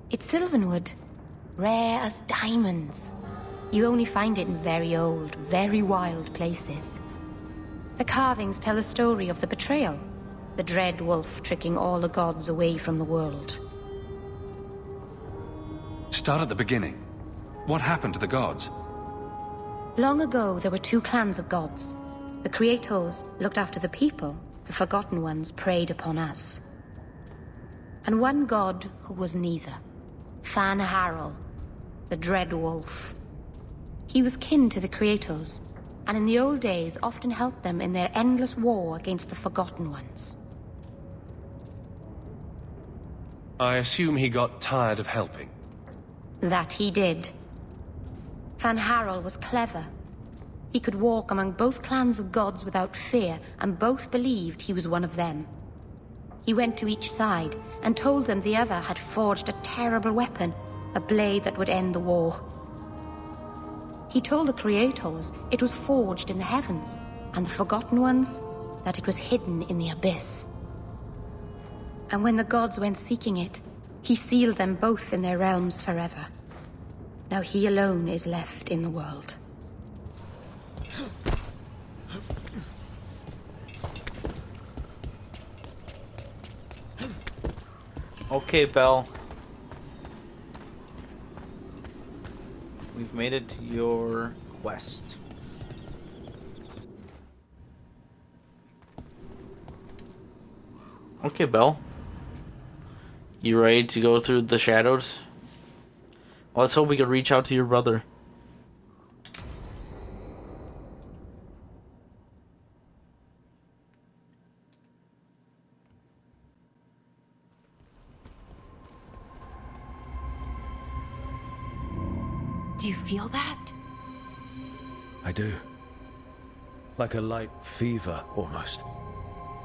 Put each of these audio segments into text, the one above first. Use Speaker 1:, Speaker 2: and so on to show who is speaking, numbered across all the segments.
Speaker 1: It's sylvanwood, rare as diamonds. You only find it in very old, very wild places. The carvings tell a story of the betrayal, the dread wolf tricking all the gods away from the world.
Speaker 2: Start at the beginning. What happened to the gods?
Speaker 1: Long ago, there were two clans of gods. The Creators looked after the people, the Forgotten Ones preyed upon us. And one god who was neither. Fan Harel, the Dread Wolf. He was kin to the Creators, and in the old days often helped them in their endless war against the Forgotten Ones.
Speaker 3: I assume he got tired of helping.
Speaker 1: That he did. Fan Harel was clever. He could walk among both clans of gods without fear, and both believed he was one of them. He went to each side and told them the other had forged a terrible weapon, a blade that would end the war. He told the Creators it was forged in the heavens, and the Forgotten Ones that it was hidden in the abyss. And when the gods went seeking it, he sealed them both in their realms forever. Now he alone is left in the world.
Speaker 4: Okay, Bel. We've made it to your quest. Okay, Bel. You ready to go through the shadows? Well, let's hope we can reach out to your brother.
Speaker 5: Do you feel that?
Speaker 6: I do. Like a light fever, almost.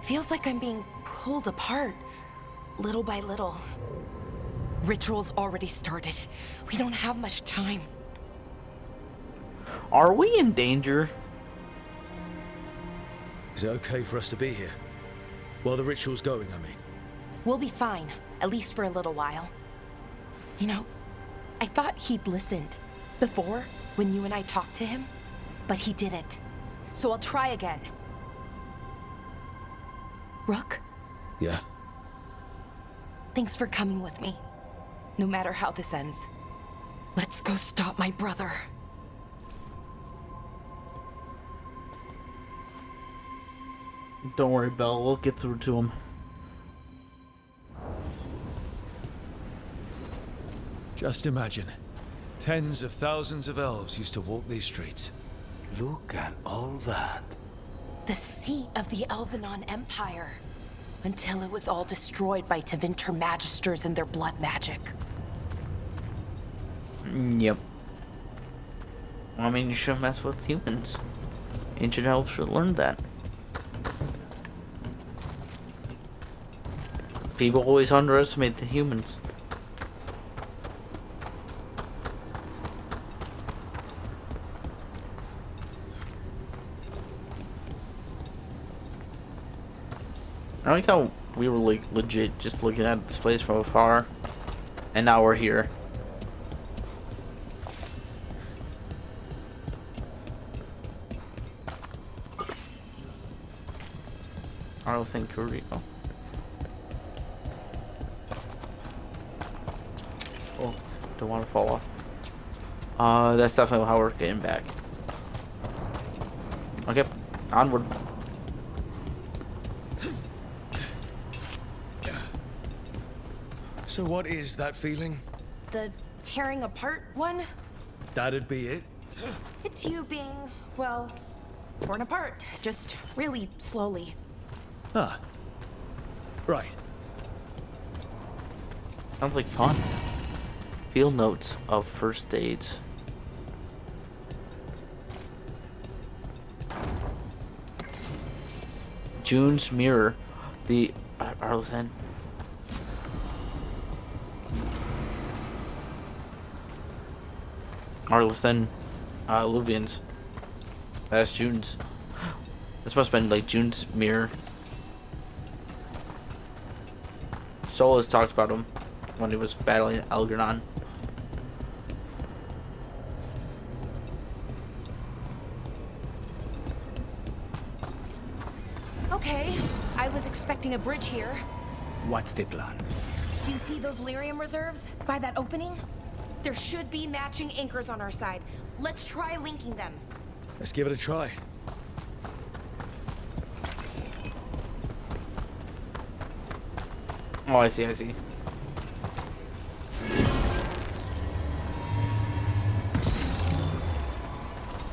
Speaker 5: Feels like I'm being pulled apart, little by little. Ritual's already started. We don't have much time.
Speaker 4: Are we in danger?
Speaker 6: Is it okay for us to be here? While the ritual's going, I mean.
Speaker 5: We'll be fine, at least for a little while. You know, I thought he'd listened before when you and I talked to him, but he didn't. So I'll try again. Rook?
Speaker 6: Yeah?
Speaker 5: Thanks for coming with me. No matter how this ends. Let's go stop my brother.
Speaker 4: Don't worry, Bel. We'll get through to him.
Speaker 6: Just imagine. Tens of thousands of elves used to walk these streets.
Speaker 7: Look at all that.
Speaker 5: The seat of the Elvenon Empire. Until it was all destroyed by Tevinter Magisters and their blood magic.
Speaker 4: Yep. I mean, you shouldn't mess with humans. Ancient elves should learn that. People always underestimate the humans. I like how we were like legit just looking at this place from afar, and now we're here. I don't think Rico. Oh, don't want to fall off. That's definitely how we're getting back. Okay, onward.
Speaker 6: So what is that feeling?
Speaker 5: The tearing apart one?
Speaker 6: That'd be it?
Speaker 5: It's you being, well, torn apart. Just really slowly.
Speaker 6: Ah. Right.
Speaker 4: Sounds like fun. Field notes of first aids. June's mirror. The Arlesen. Arlesen Luvians. That's June's. This must have been like June's mirror. Sol has talked about him. when he was battling Algernon.
Speaker 5: Okay, I was expecting a bridge here.
Speaker 7: What's the plan?
Speaker 5: Do you see those lyrium reserves by that opening? There should be matching anchors on our side. Let's try linking them.
Speaker 6: Let's give it a try.
Speaker 4: Oh, I see, I see.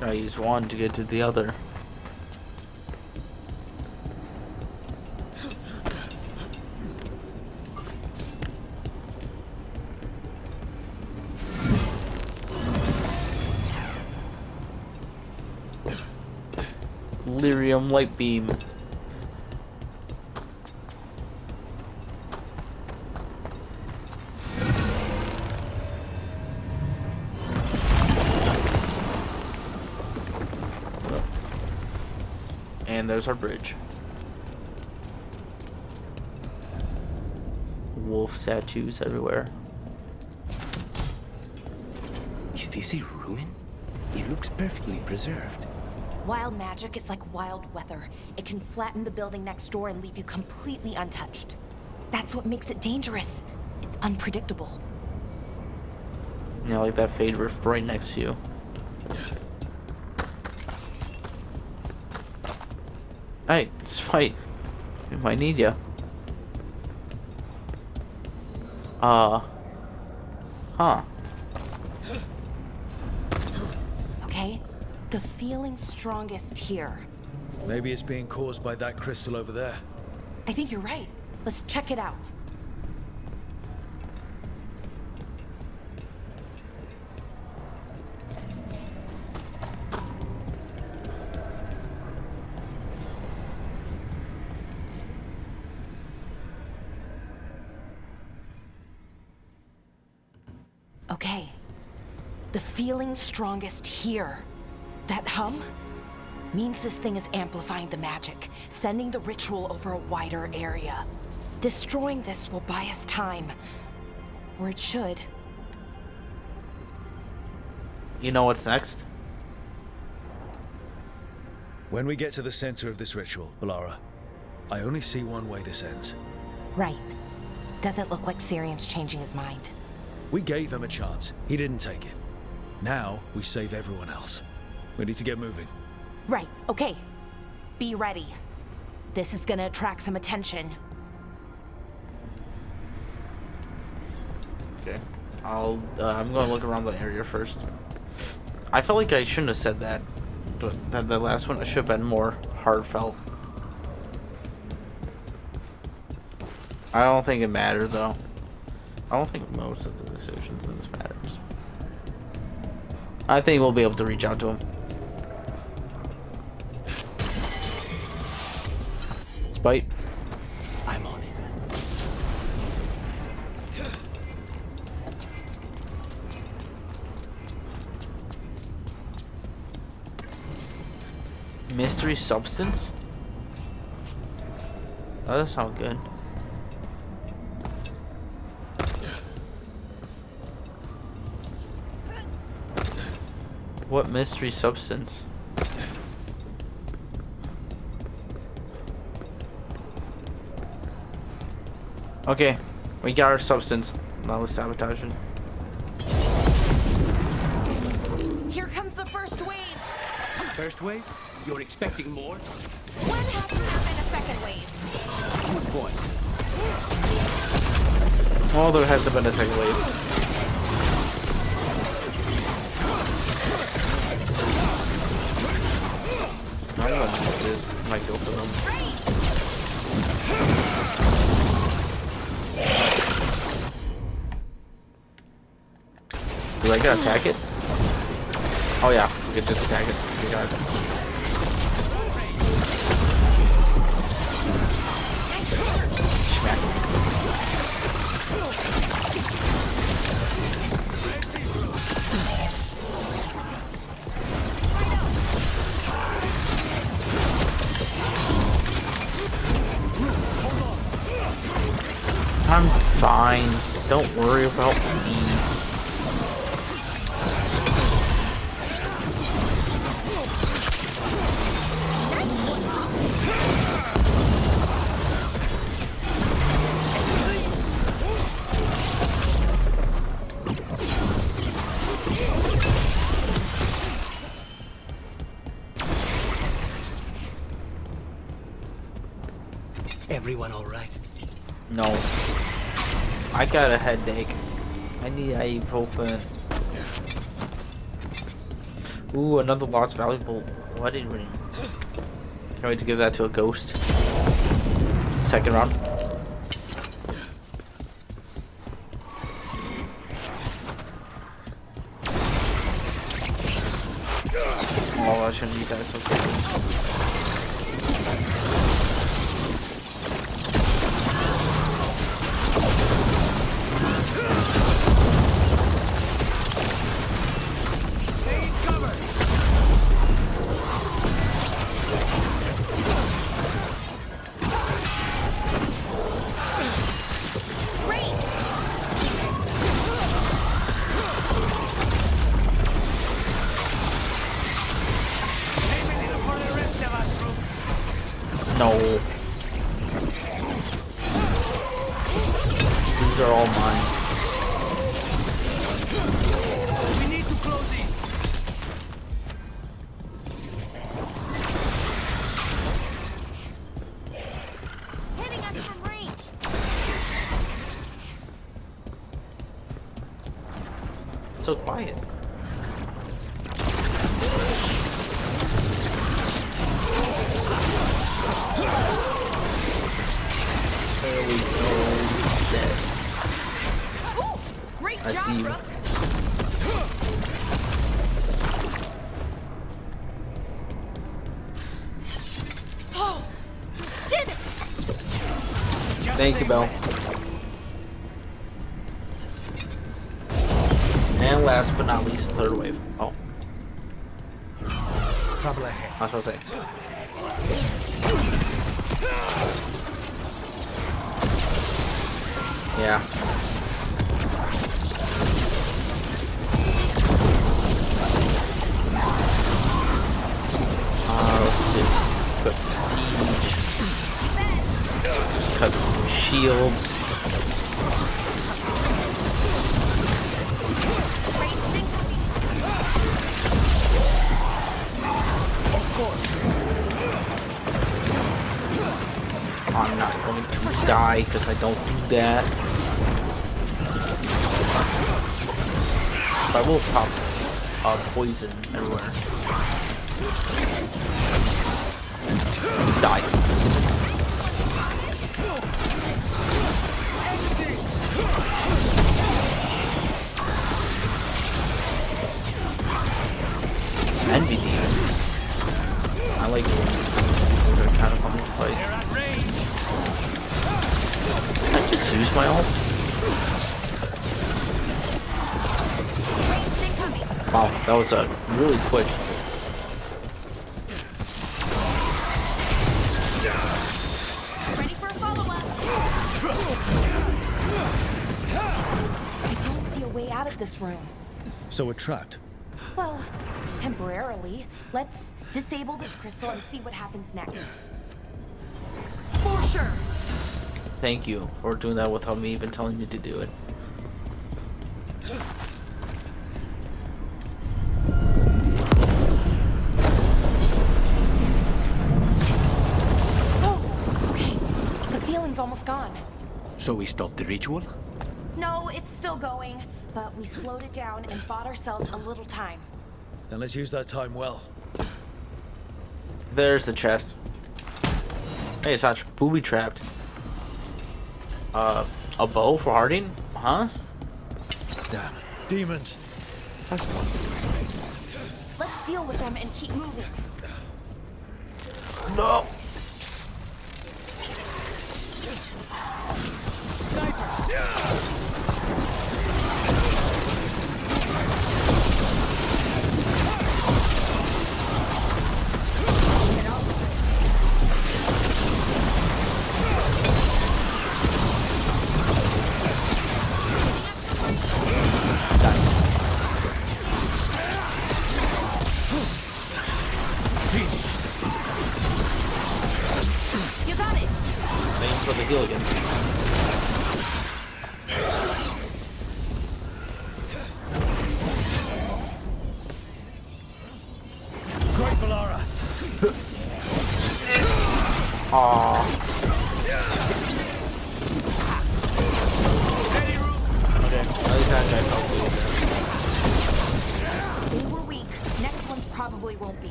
Speaker 4: Gotta use one to get to the other. Lyrium light beam. And there's our bridge. Wolf statues everywhere.
Speaker 7: Is this a ruin? It looks perfectly preserved.
Speaker 5: Wild magic is like wild weather. It can flatten the building next door and leave you completely untouched. That's what makes it dangerous. It's unpredictable.
Speaker 4: You know, like that fade rift right next to you. Hey, Spite. We might need ya. Huh.
Speaker 5: Okay? The feeling's strongest here.
Speaker 6: Maybe it's being caused by that crystal over there.
Speaker 5: I think you're right. Let's check it out. Okay. The feeling's strongest here. That hum means this thing is amplifying the magic, sending the ritual over a wider area. Destroying this will buy us time. Or it should.
Speaker 4: You know what's next?
Speaker 6: When we get to the center of this ritual, Balara, I only see one way this ends.
Speaker 5: Right. Doesn't look like Cyrian's changing his mind.
Speaker 6: We gave him a chance. He didn't take it. Now, we save everyone else. We need to get moving.
Speaker 5: Right, okay. Be ready. This is gonna attract some attention.
Speaker 4: Okay. I'm gonna look around the area first. I felt like I shouldn't have said that. That last one should have been more heartfelt. I don't think it mattered though. I don't think most of the decisions in this matters. I think we'll be able to reach out to him. Spite.
Speaker 7: I'm on it.
Speaker 4: Mystery substance? That doesn't sound good. What mystery substance? Okay, we got our substance. Now let's sabotage it.
Speaker 5: Here comes the first wave!
Speaker 7: First wave? You're expecting more?
Speaker 5: When hasn't there been a second wave?
Speaker 7: Good point.
Speaker 4: Oh, there hasn't been a second wave. I don't know what this might go for them. Do I gotta attack it? Oh yeah, we can just attack it. We got it. Smack it. I'm fine. Don't worry about me.
Speaker 7: Everyone all right?
Speaker 4: No. I got a headache. I need ibuprofen. Ooh, another lost valuable wedding ring. Can't wait to give that to a ghost. Second round. Oh, I shouldn't eat that so quickly. No. These are all mine.
Speaker 7: We need to close in.
Speaker 1: Hitting us from range.
Speaker 4: It's so quiet. There we go. He's dead.
Speaker 5: Great
Speaker 4: I see you.
Speaker 5: Oh, did it!
Speaker 4: Thank you, Bel. And last but not least, third wave. Oh,
Speaker 7: Trouble ahead.
Speaker 4: I was supposed to say. Yeah. Let's do quick siege. Cut some shields. I'm not going to die because I don't do that. But I will pop poison everywhere. Die. Envy demon. I like it when these are kind of fun to fight. I just use my ult. Wow, that was a really quick.
Speaker 1: Ready for a follow-up.
Speaker 5: I don't see a way out of this room.
Speaker 6: So we're trapped.
Speaker 5: Well, temporarily. Let's disable this crystal and see what happens next.
Speaker 1: For sure.
Speaker 4: Thank you for doing that without me even telling you to do it.
Speaker 5: Oh, okay. The feeling's almost gone.
Speaker 7: So we stopped the ritual?
Speaker 5: No, it's still going, but we slowed it down and bought ourselves a little time.
Speaker 6: Then let's use that time well.
Speaker 4: There's the chest. Hey, it's not booby trapped. A bow for Harding? Huh?
Speaker 6: Damn. Demons.
Speaker 7: That's not what we expected.
Speaker 5: Let's deal with them and keep moving.
Speaker 4: No!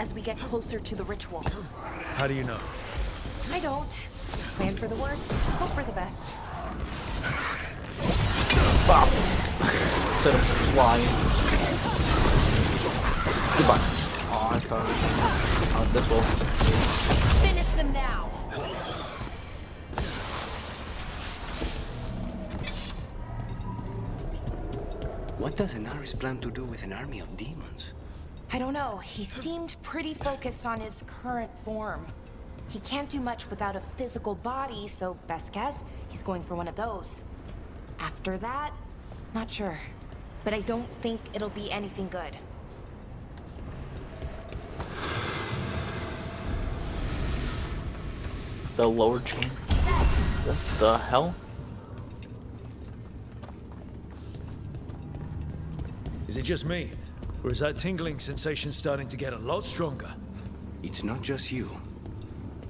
Speaker 5: as we get closer to the ritual.
Speaker 6: How do you know?
Speaker 5: I don't. Plan for the worst, hope for the best.
Speaker 4: Bop. Instead of flying. Goodbye. Oh, I thought. Oh, this will.
Speaker 5: Finish them now!
Speaker 7: What does Anaris plan to do with an army of demons?
Speaker 5: I don't know. He seemed pretty focused on his current form. He can't do much without a physical body, so best guess, he's going for one of those. After that, not sure. But I don't think it'll be anything good.
Speaker 4: The lower chain. What the hell?
Speaker 6: Is it just me? Or is that tingling sensation starting to get a lot stronger?
Speaker 7: It's not just you.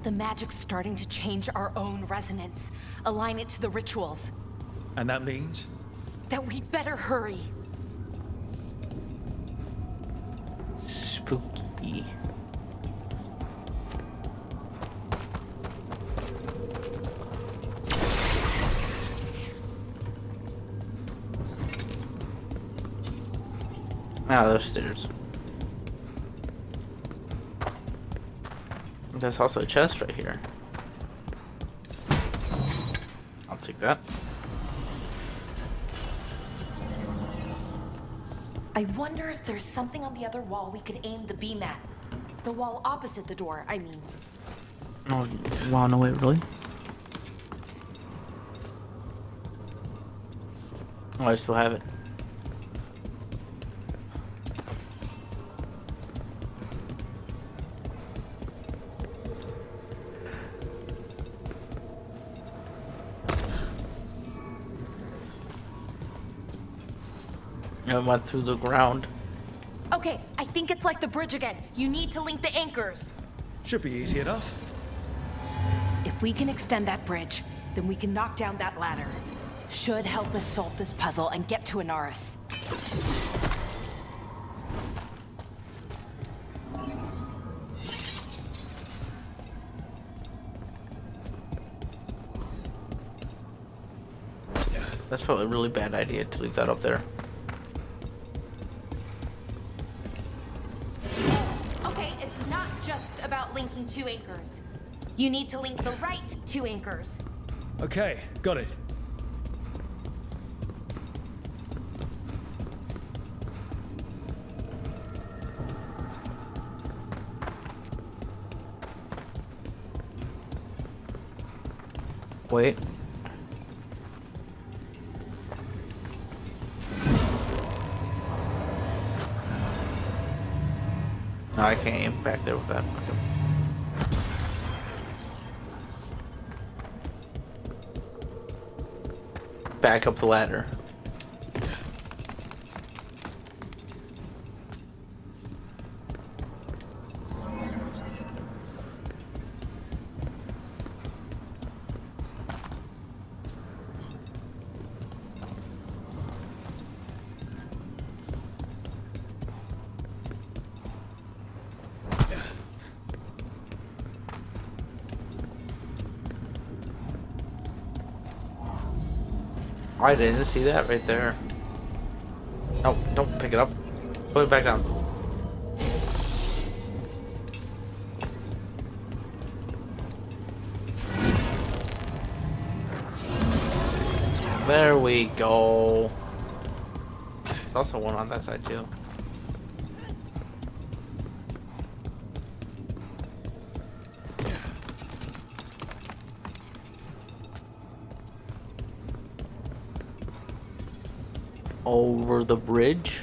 Speaker 5: The magic's starting to change our own resonance, align it to the rituals.
Speaker 6: And that means?
Speaker 5: That we'd better hurry.
Speaker 4: Spooky. Ah, those stairs. There's also a chest right here. I'll take that.
Speaker 5: I wonder if there's something on the other wall we could aim the beam at. The wall opposite the door, I mean.
Speaker 4: Oh, wow, no way, really? Oh, I still have it. I went through the ground.
Speaker 5: Okay, I think it's like the bridge again. You need to link the anchors.
Speaker 6: Should be easy enough.
Speaker 5: If we can extend that bridge, then we can knock down that ladder. Should help us solve this puzzle and get to Anaris.
Speaker 4: That's probably a really bad idea to leave that up there.
Speaker 5: Okay, it's not just about linking two anchors. You need to link the right two anchors.
Speaker 6: Okay, got it.
Speaker 4: Wait. No, I can't aim back there with that. Okay. Back up the ladder. I didn't see that right there. No, don't pick it up. Put it back down. There we go. There's also one on that side too. Over the bridge.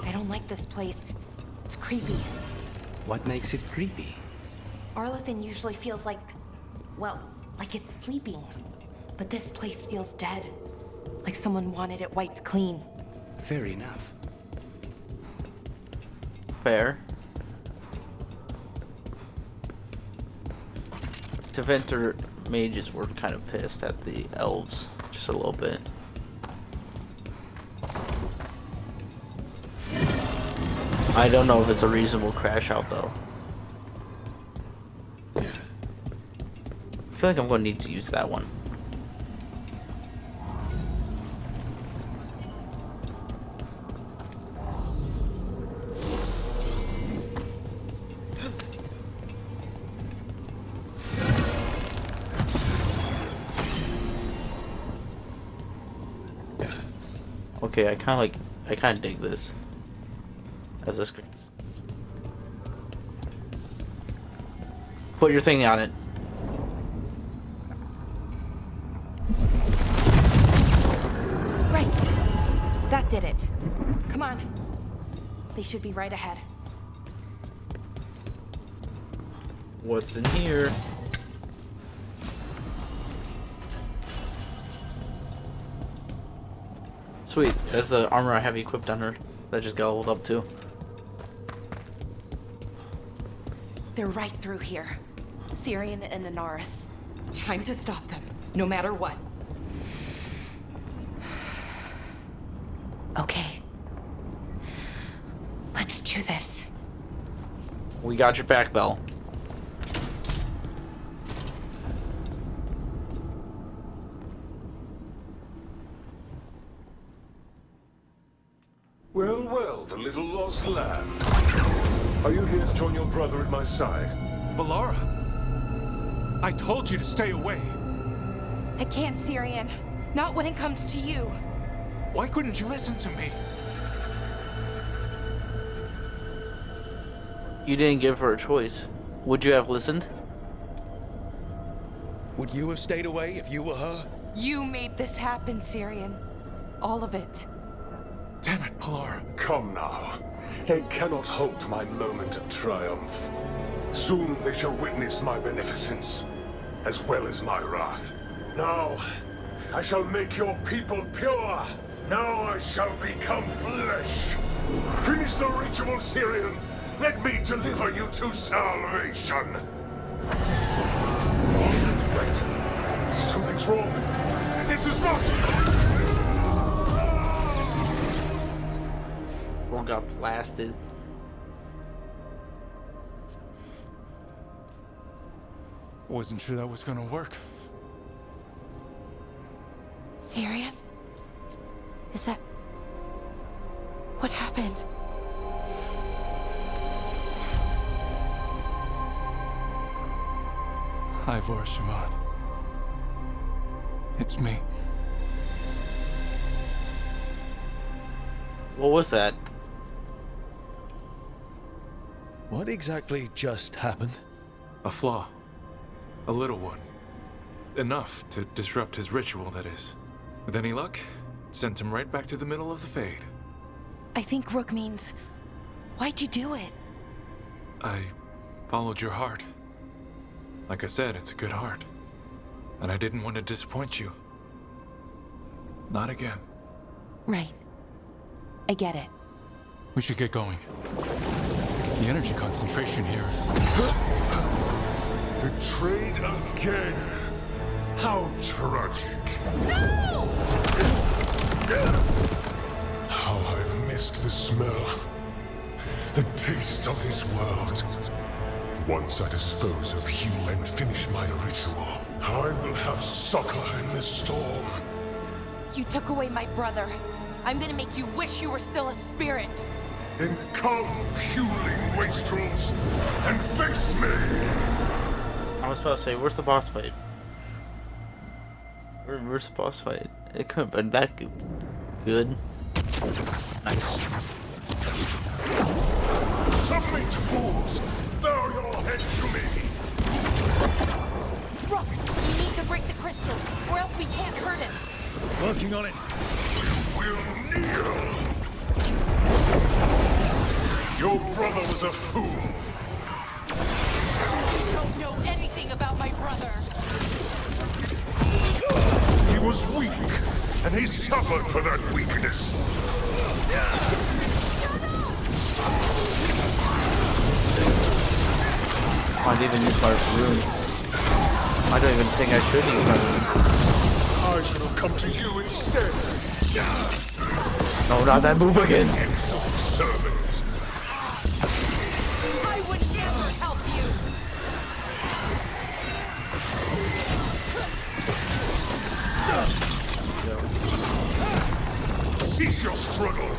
Speaker 5: I don't like this place. It's creepy.
Speaker 7: What makes it creepy?
Speaker 5: Arlathan usually feels like, well, like it's sleeping. But this place feels dead. Like someone wanted it wiped clean.
Speaker 7: Fair enough.
Speaker 4: Fair. Deventer mages were kind of pissed at the elves, just a little bit. I don't know if it's a reasonable crash out though. I feel like I'm going to need to use that one. Okay, I kind of dig this as a screen. Put your thing on it.
Speaker 5: Right. That did it. Come on. They should be right ahead.
Speaker 4: What's in here? Sweet. That's the armor I have equipped on her. That just got leveled up too.
Speaker 5: They're right through here. Cyrian and Anaris. Time to stop them, no matter what. Okay. Let's do this.
Speaker 4: We got your back, Bel.
Speaker 8: Well, well, the little lost lamb. Are you here to join your brother at my side?
Speaker 6: Balara! I told you to stay away.
Speaker 5: I can't, Cyrian. Not when it comes to you.
Speaker 6: Why couldn't you listen to me?
Speaker 4: You didn't give her a choice. Would you have listened?
Speaker 6: Would you have stayed away if you were her?
Speaker 5: You made this happen, Cyrian. All of it.
Speaker 6: Damn it, Balara.
Speaker 8: Come now. They cannot halt my moment of triumph. Soon they shall witness my beneficence, as well as my wrath. Now, I shall make your people pure. Now I shall become flesh. Finish the ritual, Cyrian. Let me deliver you to salvation. Wait. Something's wrong. This is not...
Speaker 4: Or got blasted.
Speaker 6: Wasn't sure that was gonna work.
Speaker 5: Cyrian? Is that... What happened?
Speaker 6: Ivor Siobhan. It's me.
Speaker 4: What was that?
Speaker 6: What exactly just happened?
Speaker 9: A flaw. A little one. Enough to disrupt his ritual, that is. With any luck, it sent him right back to the middle of the Fade.
Speaker 5: I think Rook means... Why'd you do it?
Speaker 9: I followed your heart. Like I said, it's a good heart. And I didn't want to disappoint you. Not again.
Speaker 5: Right. I get it.
Speaker 6: We should get going. The energy concentration here is...
Speaker 8: Betrayed again. How tragic.
Speaker 5: No!
Speaker 8: How I've missed the smell. The taste of this world. Once I dispose of you and finish my ritual, I will have succor in the storm.
Speaker 5: You took away my brother. I'm gonna make you wish you were still a spirit.
Speaker 8: Then come, puling wastrels, and face me!
Speaker 4: I was about to say, where's the boss fight? Where's the boss fight? It couldn't have been that good. Nice.
Speaker 8: Submit, fools! Bow your head to me!
Speaker 5: Rook, we need to break the crystals, or else we can't hurt him.
Speaker 6: Working on it.
Speaker 8: Will kneel! Your brother was a fool.
Speaker 5: You don't know anything about my brother.
Speaker 8: He was weak, and he suffered for that weakness.
Speaker 4: I didn't even use my rune. I don't even think I should use my rune.
Speaker 8: I should have come to you instead.
Speaker 4: No, not that move again.
Speaker 8: Insolent servant. Cease your struggle!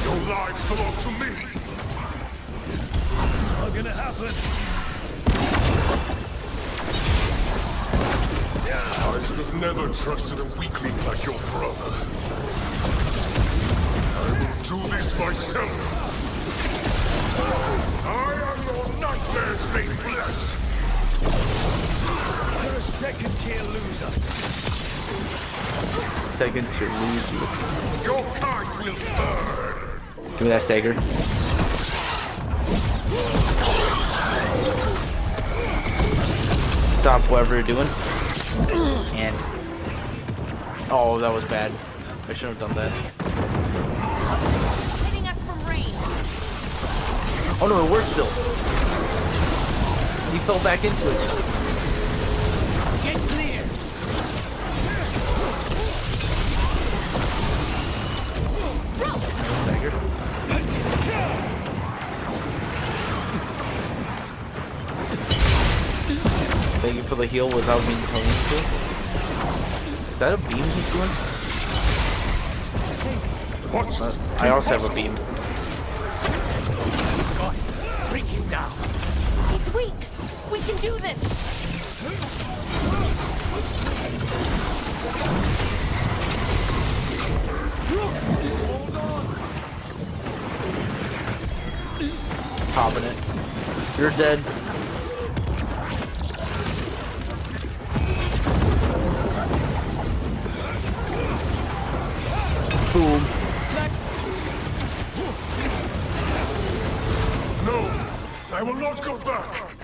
Speaker 8: Your lives belong to me!
Speaker 6: Not gonna happen.
Speaker 8: I should have never trusted a weakling like your brother. I will do this myself! I am your nightmares made flesh!
Speaker 6: You're a second-tier loser.
Speaker 4: Second tier loser.
Speaker 8: Your kind will burn!
Speaker 4: Give me that stagger. Stop whatever you're doing. And oh, that was bad. I shouldn't have done that.
Speaker 5: Hitting us from range.
Speaker 4: Oh no, it works still. He fell back into it.
Speaker 6: Get clear.
Speaker 4: Stagger. Thank you for the heal without me telling you to. Is that a beam he's doing?
Speaker 8: What?
Speaker 4: I also have a beam.
Speaker 6: Bring him down.
Speaker 5: It's weak. We can do this.
Speaker 4: Popping it. You're dead. Boom.
Speaker 8: No! I will not go back!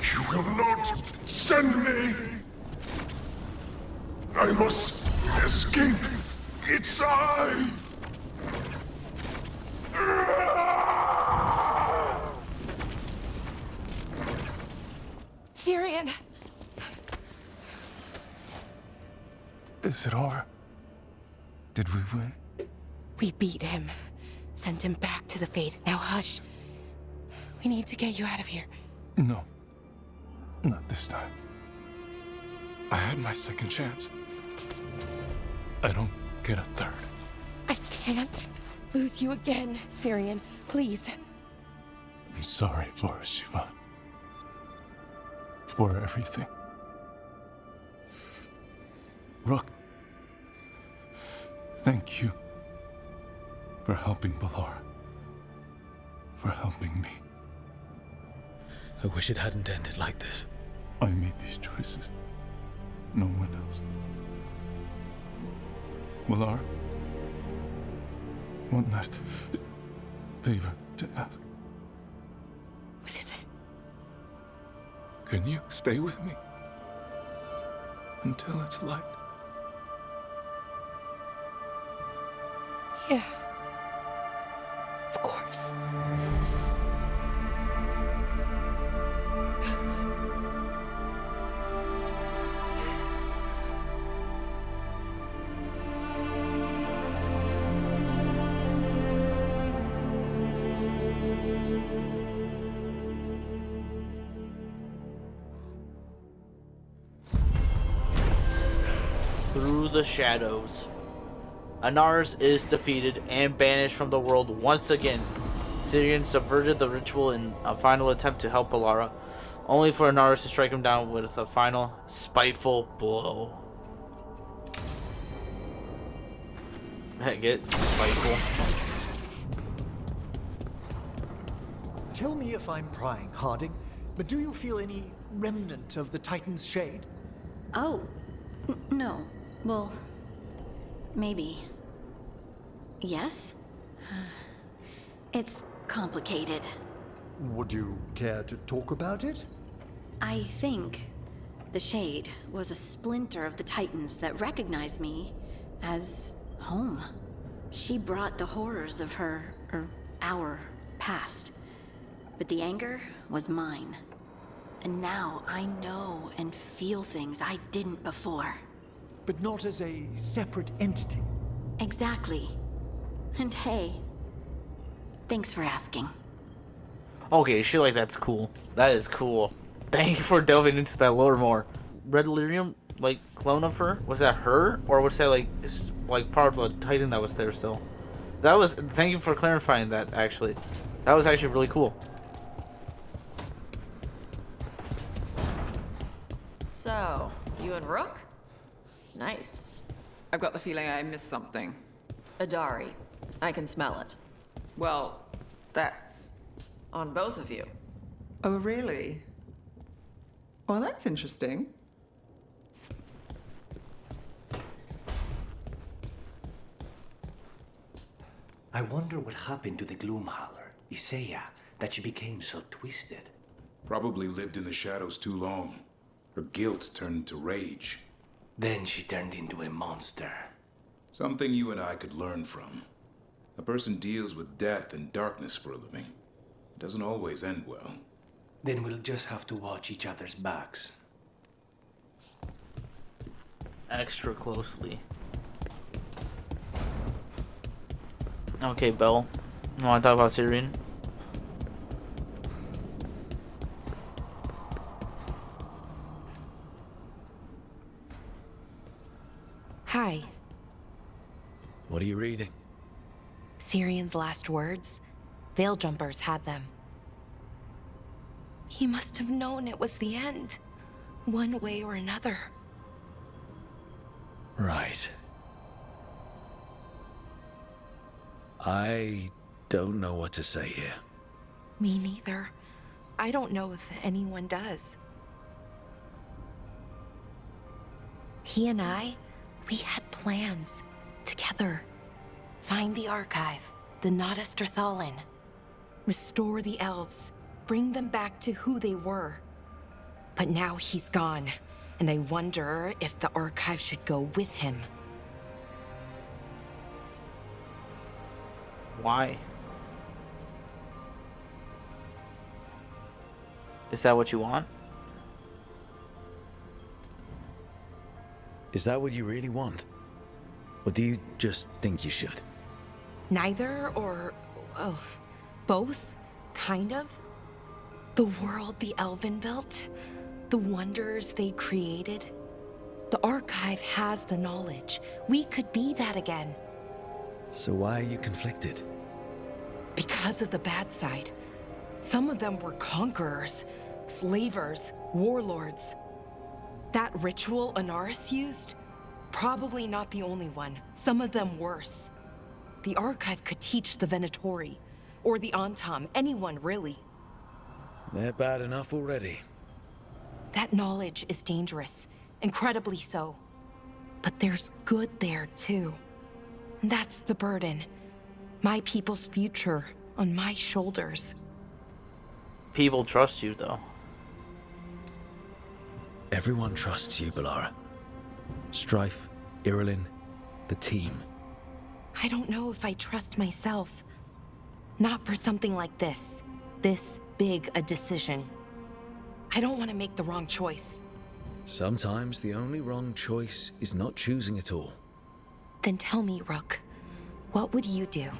Speaker 8: You will not send me! I must escape! It's I!
Speaker 5: Cyrian.
Speaker 7: Is it over? Did we win?
Speaker 5: We beat him. Sent him back to the Fate. Now hush. We need to get you out of here.
Speaker 7: No. Not this time. I had my second chance. I don't get a third.
Speaker 5: I can't lose you again, Cyrian. Please.
Speaker 7: I'm sorry for Shiva. For everything. Rook. Thank you. For helping Balara. For helping me.
Speaker 6: I wish it hadn't ended like this.
Speaker 7: I made these choices. No one else. Balara. One last favor to ask.
Speaker 5: What is it?
Speaker 7: Can you stay with me? Until it's light?
Speaker 5: Yeah. Of course.
Speaker 4: Through the shadows. Anaris is defeated and banished from the world once again. Cyrian subverted the ritual in a final attempt to help Balara, only for Anaris to strike him down with a final spiteful blow. Get spiteful.
Speaker 10: Tell me if I'm prying, Harding, but do you feel any remnant of the Titan's shade?
Speaker 1: Oh, no. Well, maybe. Yes? It's complicated.
Speaker 10: Would you care to talk about it?
Speaker 1: I think the Shade was a splinter of the Titans that recognized me as home. She brought the horrors of our past. But the anger was mine. And now I know and feel things I didn't before.
Speaker 10: But not as a separate entity.
Speaker 1: Exactly. And hey, thanks for asking.
Speaker 4: Okay, shit like that's cool. That is cool. Thank you for delving into that lore more. Red Lyrium, like, clone of her? Was that her? Or was that, like part of the Titan that was there still? That was... Thank you for clarifying that, actually. That was actually really cool.
Speaker 11: So, you and Rook? Nice.
Speaker 12: I've got the feeling I missed something.
Speaker 11: Adari. I can smell it.
Speaker 12: Well, that's...
Speaker 11: On both of you.
Speaker 12: Oh, really? Well, that's interesting.
Speaker 13: I wonder what happened to the Gloomhowler, Isaiah, that she became so twisted.
Speaker 14: Probably lived in the shadows too long. Her guilt turned into rage.
Speaker 13: Then she turned into a monster.
Speaker 14: Something you and I could learn from. A person deals with death and darkness for a living. It doesn't always end well.
Speaker 13: Then we'll just have to watch each other's backs.
Speaker 4: Extra closely. Okay, Bel. You want to talk about Cyrian?
Speaker 5: Hi.
Speaker 6: What are you reading?
Speaker 5: Cyrian's last words. Veil Jumpers had them. He must have known it was the end, one way or another.
Speaker 6: Right. I don't know what to say here.
Speaker 5: Me neither. I don't know if anyone does. He and I, we had plans together. Find the archive, the Notistrothalin. Restore the elves, bring them back to who they were. But now he's gone, and I wonder if the archive should go with him.
Speaker 4: Why? Is that what you want?
Speaker 6: Is that what you really want? Or do you just think you should?
Speaker 5: Neither, or, well, both, kind of. The world the Elven built, the wonders they created. The archive has the knowledge. We could be that again.
Speaker 6: So why are you conflicted?
Speaker 5: Because of the bad side. Some of them were conquerors, slavers, warlords. That ritual Anaris used? Probably not the only one. Some of them worse. The archive could teach the Venatori, or the Antam, anyone really.
Speaker 6: They're bad enough already.
Speaker 5: That knowledge is dangerous, incredibly so. But there's good there too. And that's the burden. My people's future on my shoulders.
Speaker 4: People trust you, though.
Speaker 6: Everyone trusts you, Bellara. Strife, Irilyn, the team.
Speaker 5: I don't know if I trust myself. Not for something like this. This big a decision. I don't want to make the wrong choice.
Speaker 6: Sometimes the only wrong choice is not choosing at all.
Speaker 5: Then tell me, Rook, what would you do?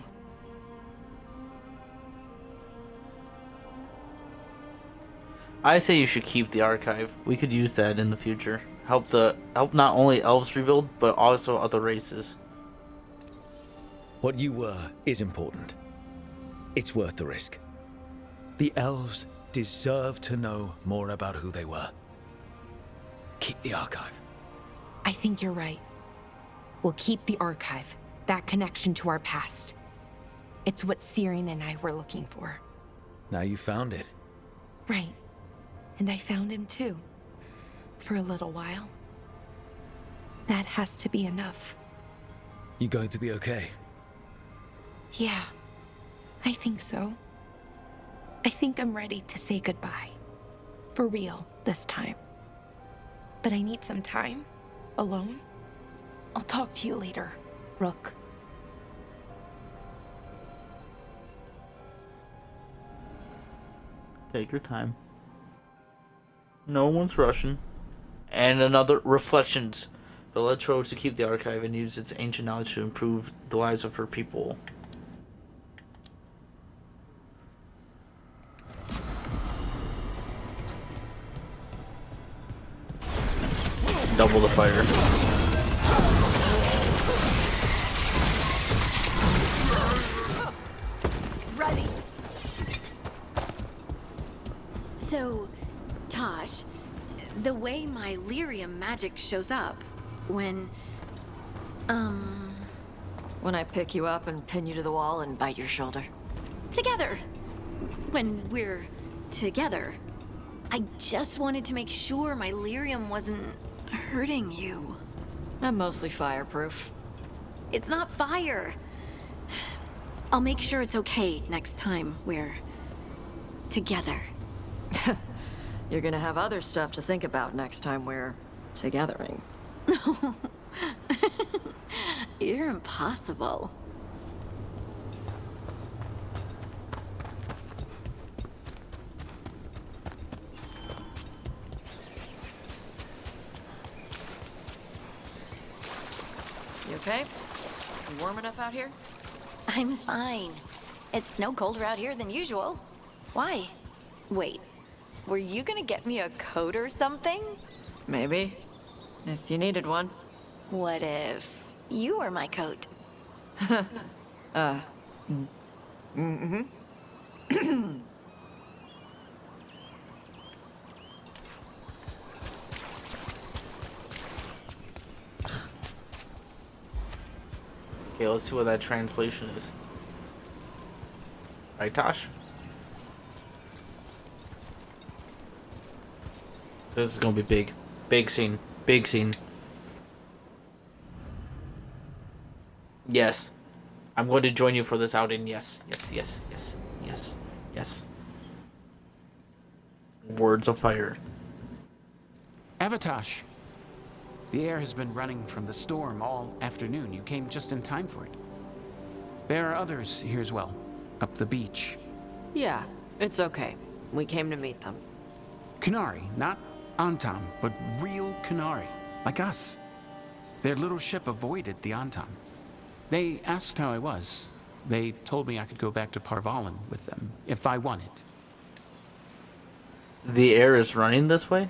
Speaker 4: I say you should keep the archive. We could use that in the future. Help not only elves rebuild, but also other races.
Speaker 6: What you were is important. It's worth the risk. The elves deserve to know more about who they were. Keep the archive.
Speaker 5: I think you're right. We'll keep the archive, that connection to our past. It's what Cyrian and I were looking for.
Speaker 6: Now you found it.
Speaker 5: Right. And I found him too. For a little while. That has to be enough.
Speaker 6: You going to be okay?
Speaker 5: Yeah, I think so. I think I'm ready to say goodbye. For real, this time. But I need some time. Alone. I'll talk to you later, Rook.
Speaker 4: Take your time. No one's rushing. And another reflections. Beletro to keep the archive and use its ancient knowledge to improve the lives of her people. double the fire.
Speaker 15: Ready. So, Tosh, the way my lyrium magic shows up when
Speaker 11: When I pick you up and pin you to the wall and bite your shoulder.
Speaker 15: together. When we're together. I just wanted to make sure my lyrium wasn't hurting you.
Speaker 11: I'm mostly fireproof.
Speaker 15: It's not fire. I'll make sure it's okay next time we're together.
Speaker 11: You're gonna have other stuff to think about next time we're togethering.
Speaker 15: You're impossible.
Speaker 11: You okay? Warm enough out here?
Speaker 15: I'm fine. It's no colder out here than usual. Why? Wait, were you gonna get me a coat or something?
Speaker 11: Maybe. If you needed one.
Speaker 15: What if you were my coat?
Speaker 11: Mm-hmm.
Speaker 4: Okay, let's see what that translation is. Right, Tosh? This is gonna be big. Big scene. Big scene. Yes. I'm going to join you for this outing. Yes. Yes, yes, yes, yes, yes. Words of fire.
Speaker 16: Avatosh. The air has been running from the storm all afternoon. You came just in time for it. There are others here as well, up the beach.
Speaker 11: Yeah, it's okay. We came to meet them.
Speaker 16: Qunari, not Antam, but real Qunari, like us. Their little ship avoided the Antam. They asked how I was. They told me I could go back to Par Vollen with them, if I wanted.
Speaker 4: The air is running this way?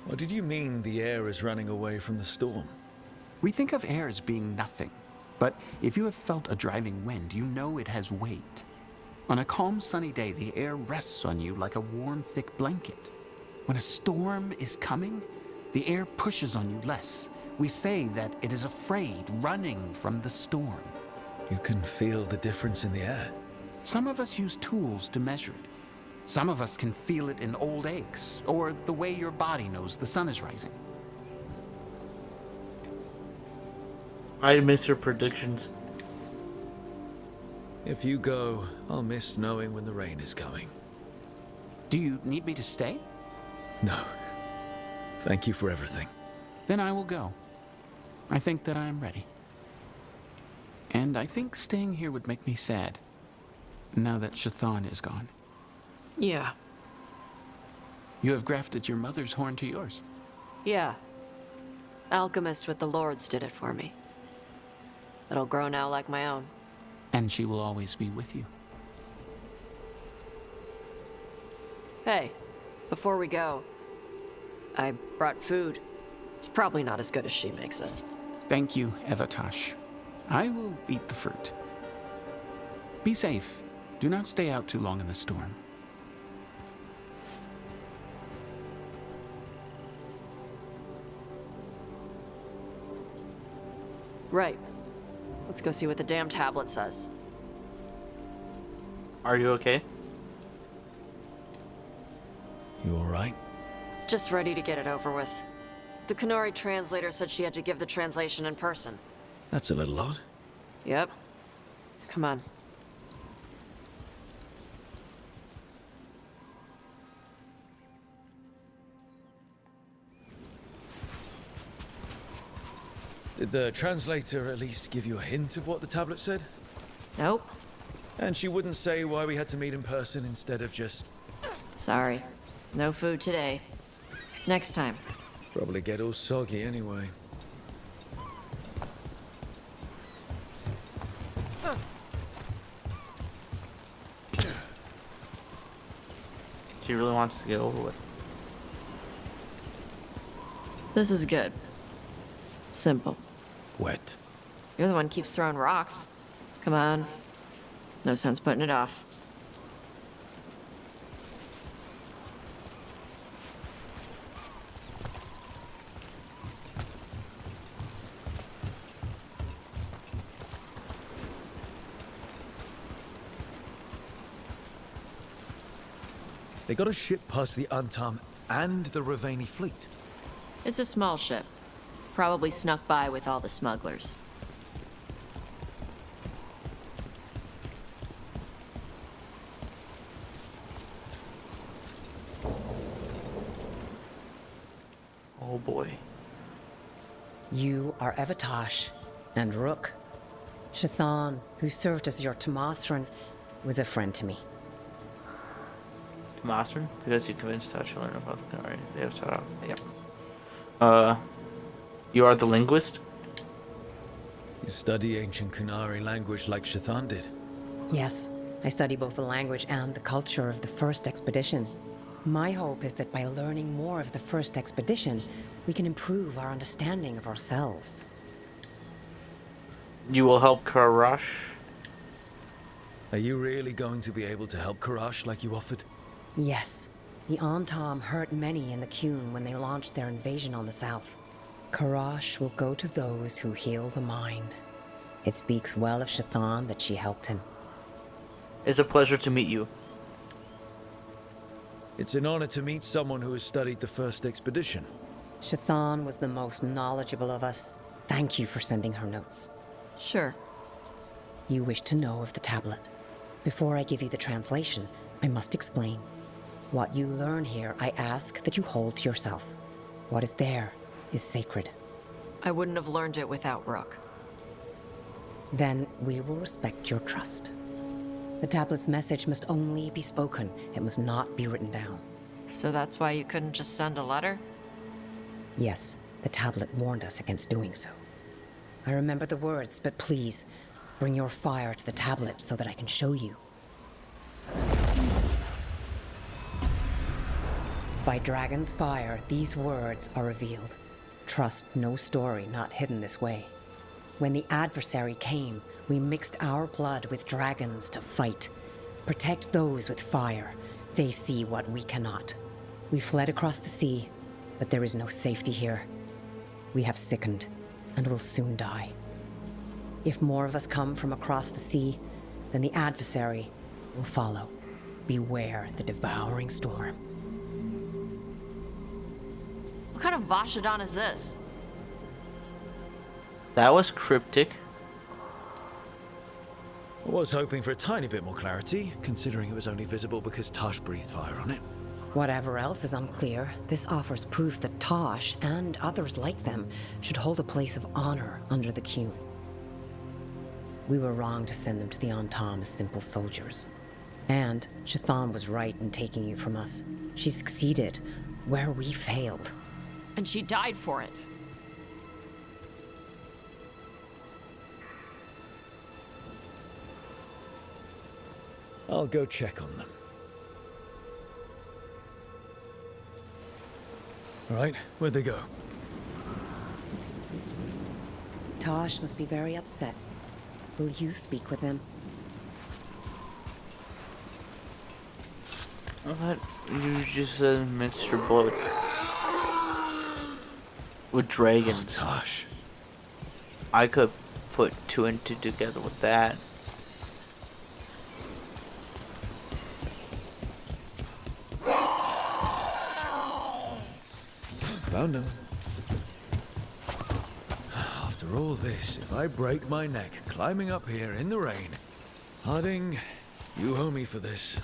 Speaker 6: What did you mean the air is running away from the storm?
Speaker 16: We think of air as being nothing, but if you have felt a driving wind, you know it has weight. On a calm, sunny day, the air rests on you like a warm, thick blanket. When a storm is coming, the air pushes on you less. We say that it is afraid, running from the storm.
Speaker 6: You can feel the difference in the air.
Speaker 16: Some of us use tools to measure it. Some of us can feel it in old aches, or the way your body knows the sun is rising.
Speaker 4: I miss your predictions.
Speaker 6: If you go, I'll miss knowing when the rain is coming.
Speaker 16: Do you need me to stay?
Speaker 6: No. Thank you for everything.
Speaker 16: Then I will go. I think that I am ready. And I think staying here would make me sad, now that Chthon is gone.
Speaker 11: Yeah.
Speaker 16: You have grafted your mother's horn to yours.
Speaker 11: Yeah. Alchemist with the Lords did it for me. It'll grow now like my own.
Speaker 16: And she will always be with you.
Speaker 11: Hey, before we go, I brought food. It's probably not as good as she makes it.
Speaker 16: Thank you, Avatosh. I will eat the fruit. Be safe. Do not stay out too long in the storm.
Speaker 11: Right. Let's go see what the damn tablet says.
Speaker 4: Are you okay?
Speaker 6: You all right?
Speaker 11: Just ready to get it over with. The Qunari translator said she had to give the translation in person.
Speaker 6: That's a little odd.
Speaker 11: Yep. Come on.
Speaker 6: Did the translator at least give you a hint of what the tablet said?
Speaker 11: Nope.
Speaker 6: And she wouldn't say why we had to meet in person instead of just...
Speaker 11: Sorry. No food today. Next time.
Speaker 6: Probably get all soggy anyway.
Speaker 4: She really wants to get over with.
Speaker 11: This is good. Simple.
Speaker 6: Wet.
Speaker 11: You're the one who keeps throwing rocks. Come on. No sense putting it off.
Speaker 6: They got a ship past the Untam and the Ravani fleet.
Speaker 11: It's a small ship. Probably snuck by with all the smugglers.
Speaker 4: Oh boy.
Speaker 17: You are Evatash and Rook. Shathan, who served as your Tomasran, was a friend to me.
Speaker 4: Tomasran? Because you convinced Tash to learn about the Qunari. They have set up. Yep. You are the linguist?
Speaker 6: You study ancient Qunari language like Shathan did.
Speaker 17: Yes, I study both the language and the culture of the first expedition. My hope is that by learning more of the first expedition, we can improve our understanding of ourselves.
Speaker 4: You will help Karash?
Speaker 6: Are you really going to be able to help Karash like you offered?
Speaker 17: Yes. The Antam hurt many in the Qun when they launched their invasion on the south. Karash will go to those who heal the mind. It speaks well of Shathan that she helped him.
Speaker 4: It's a pleasure to meet you.
Speaker 6: It's an honor to meet someone who has studied the first expedition.
Speaker 17: Shathan was the most knowledgeable of us. Thank you for sending her notes.
Speaker 11: Sure.
Speaker 17: You wish to know of the tablet. Before I give you the translation, I must explain. What you learn here, I ask that you hold to yourself. What is there is sacred.
Speaker 11: I wouldn't have learned it without Rook.
Speaker 17: Then we will respect your trust. The tablet's message must only be spoken. It must not be written down.
Speaker 11: So that's why you couldn't just send a letter?
Speaker 17: Yes, the tablet warned us against doing so. I remember the words, but please, bring your fire to the tablet so that I can show you. By Dragon's fire, these words are revealed. Trust no story not hidden this way. When the adversary came, we mixed our blood with dragons to fight. Protect those with fire. They see what we cannot. We fled across the sea, but there is no safety here. We have sickened, and will soon die. If more of us come from across the sea, then the adversary will follow. Beware the Devouring Storm.
Speaker 11: What kind of Vashadon is this?
Speaker 4: That was cryptic.
Speaker 6: I was hoping for a tiny bit more clarity, considering it was only visible because Tosh breathed fire on it.
Speaker 17: Whatever else is unclear, this offers proof that Tosh, and others like them, should hold a place of honor under the Qun. We were wrong to send them to the Antam as simple soldiers. And Shathan was right in taking you from us. She succeeded where we failed.
Speaker 11: And she died for it.
Speaker 6: I'll go check on them. All right, where'd they go?
Speaker 17: Tosh must be very upset. Will you speak with him?
Speaker 4: What? You just said mix your blood with dragons.
Speaker 6: Oh, Tosh.
Speaker 4: I could put two and two together with that.
Speaker 6: Found him. After all this, if I break my neck climbing up here in the rain, Harding, you owe me for this.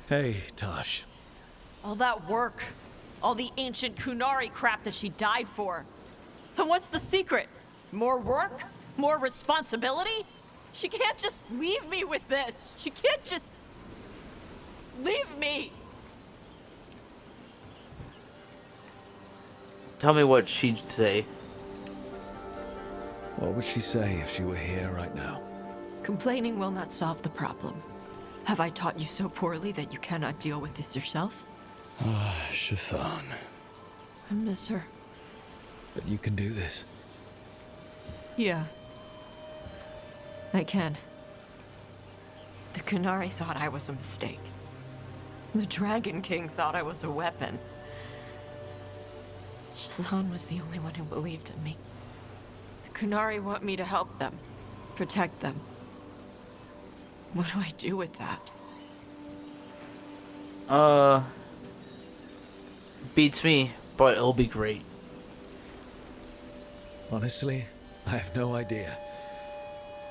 Speaker 6: Hey, Tosh.
Speaker 11: All that work. All the ancient Qunari crap that she died for. And what's the secret? More work? More responsibility? She can't just leave me with this. She can't just leave me.
Speaker 4: Tell me what she'd say.
Speaker 6: What would she say if she were here right now?
Speaker 11: Complaining will not solve the problem. Have I taught you so poorly that you cannot deal with this yourself?
Speaker 6: Ah, Shathan.
Speaker 11: I miss her.
Speaker 6: But you can do this.
Speaker 11: Yeah. I can. The Qunari thought I was a mistake. The Dragon King thought I was a weapon. Shazan was the only one who believed in me. The Qunari want me to help them, protect them. What do I do with that?
Speaker 4: Beats me, but it'll be great.
Speaker 6: Honestly, I have no idea.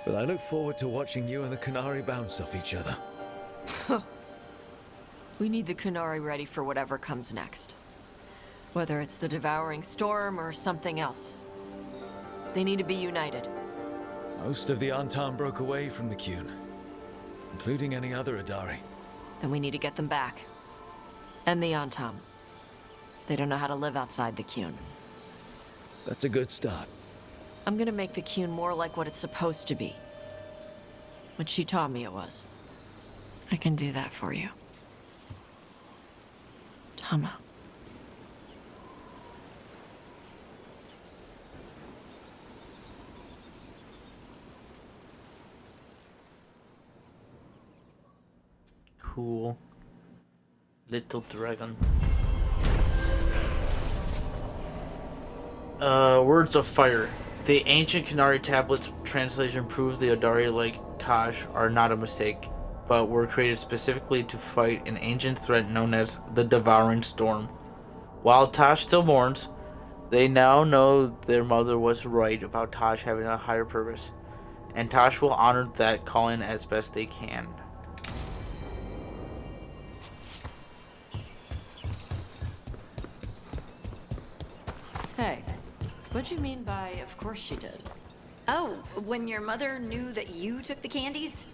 Speaker 6: But I look forward to watching you and the Qunari bounce off each other.
Speaker 11: We need the Qunari ready for whatever comes next. Whether it's the Devouring Storm or something else. They need to be united.
Speaker 6: Most of the Antam broke away from the Qun, including any other Adari.
Speaker 11: Then we need to get them back. And the Antam. They don't know how to live outside the Qun.
Speaker 6: That's a good start.
Speaker 11: I'm gonna make the Qun more like what it's supposed to be. What she taught me it was. I can do that for you. Tama.
Speaker 4: Cool. Little dragon. Words of Fire. The ancient Qunari tablets translation proves the Adari like Taj are not a mistake, but were created specifically to fight an ancient threat known as the Devouring Storm. While Taj still mourns, they now know their mother was right about Taj having a higher purpose, and Taj will honor that calling as best they can.
Speaker 11: Hey, what'd you mean by, of course she did?
Speaker 15: Oh, when your mother knew that you took the candies?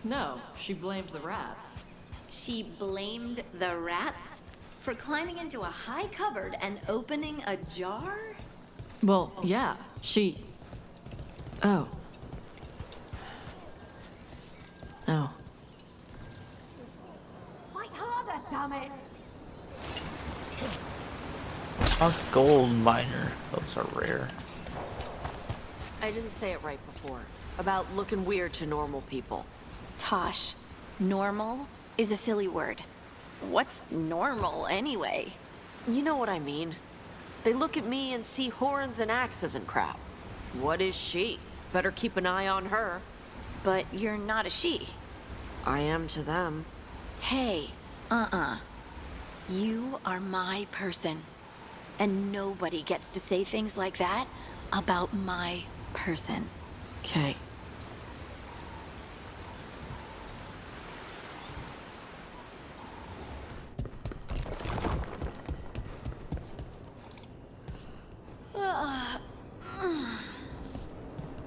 Speaker 11: No, she blamed the rats.
Speaker 15: She blamed the rats for climbing into a high cupboard and opening a jar?
Speaker 11: Well, yeah, she... Oh. Oh.
Speaker 15: Fight harder, damn it!
Speaker 4: A gold miner. Those are rare.
Speaker 11: I didn't say it right before. About looking weird to normal people.
Speaker 15: Tosh, normal is a silly word. What's normal anyway?
Speaker 11: You know what I mean. They look at me and see horns and axes and crap. What is she? Better keep an eye on her.
Speaker 15: But you're not a she.
Speaker 11: I am to them.
Speaker 15: Hey, you are my person. And nobody gets to say things like that about my person.
Speaker 11: Okay.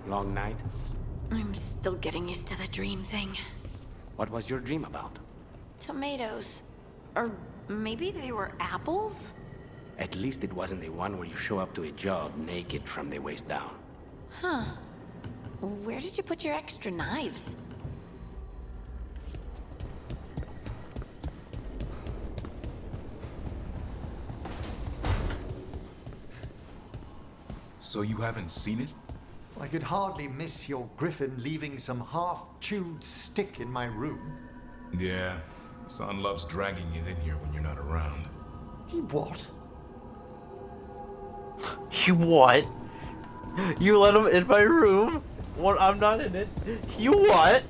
Speaker 13: Long night?
Speaker 15: I'm still getting used to the dream thing.
Speaker 13: What was your dream about?
Speaker 15: Tomatoes. Or maybe they were apples?
Speaker 13: At least it wasn't the one where you show up to a job naked from the waist down.
Speaker 15: Huh. Where did you put your extra knives?
Speaker 14: So you haven't seen it?
Speaker 10: I could hardly miss your griffin leaving some half-chewed stick in my room.
Speaker 14: Yeah, son loves dragging it in here when you're not around.
Speaker 10: He what?
Speaker 4: You what? You let him in my room? What? I'm not in it. You what?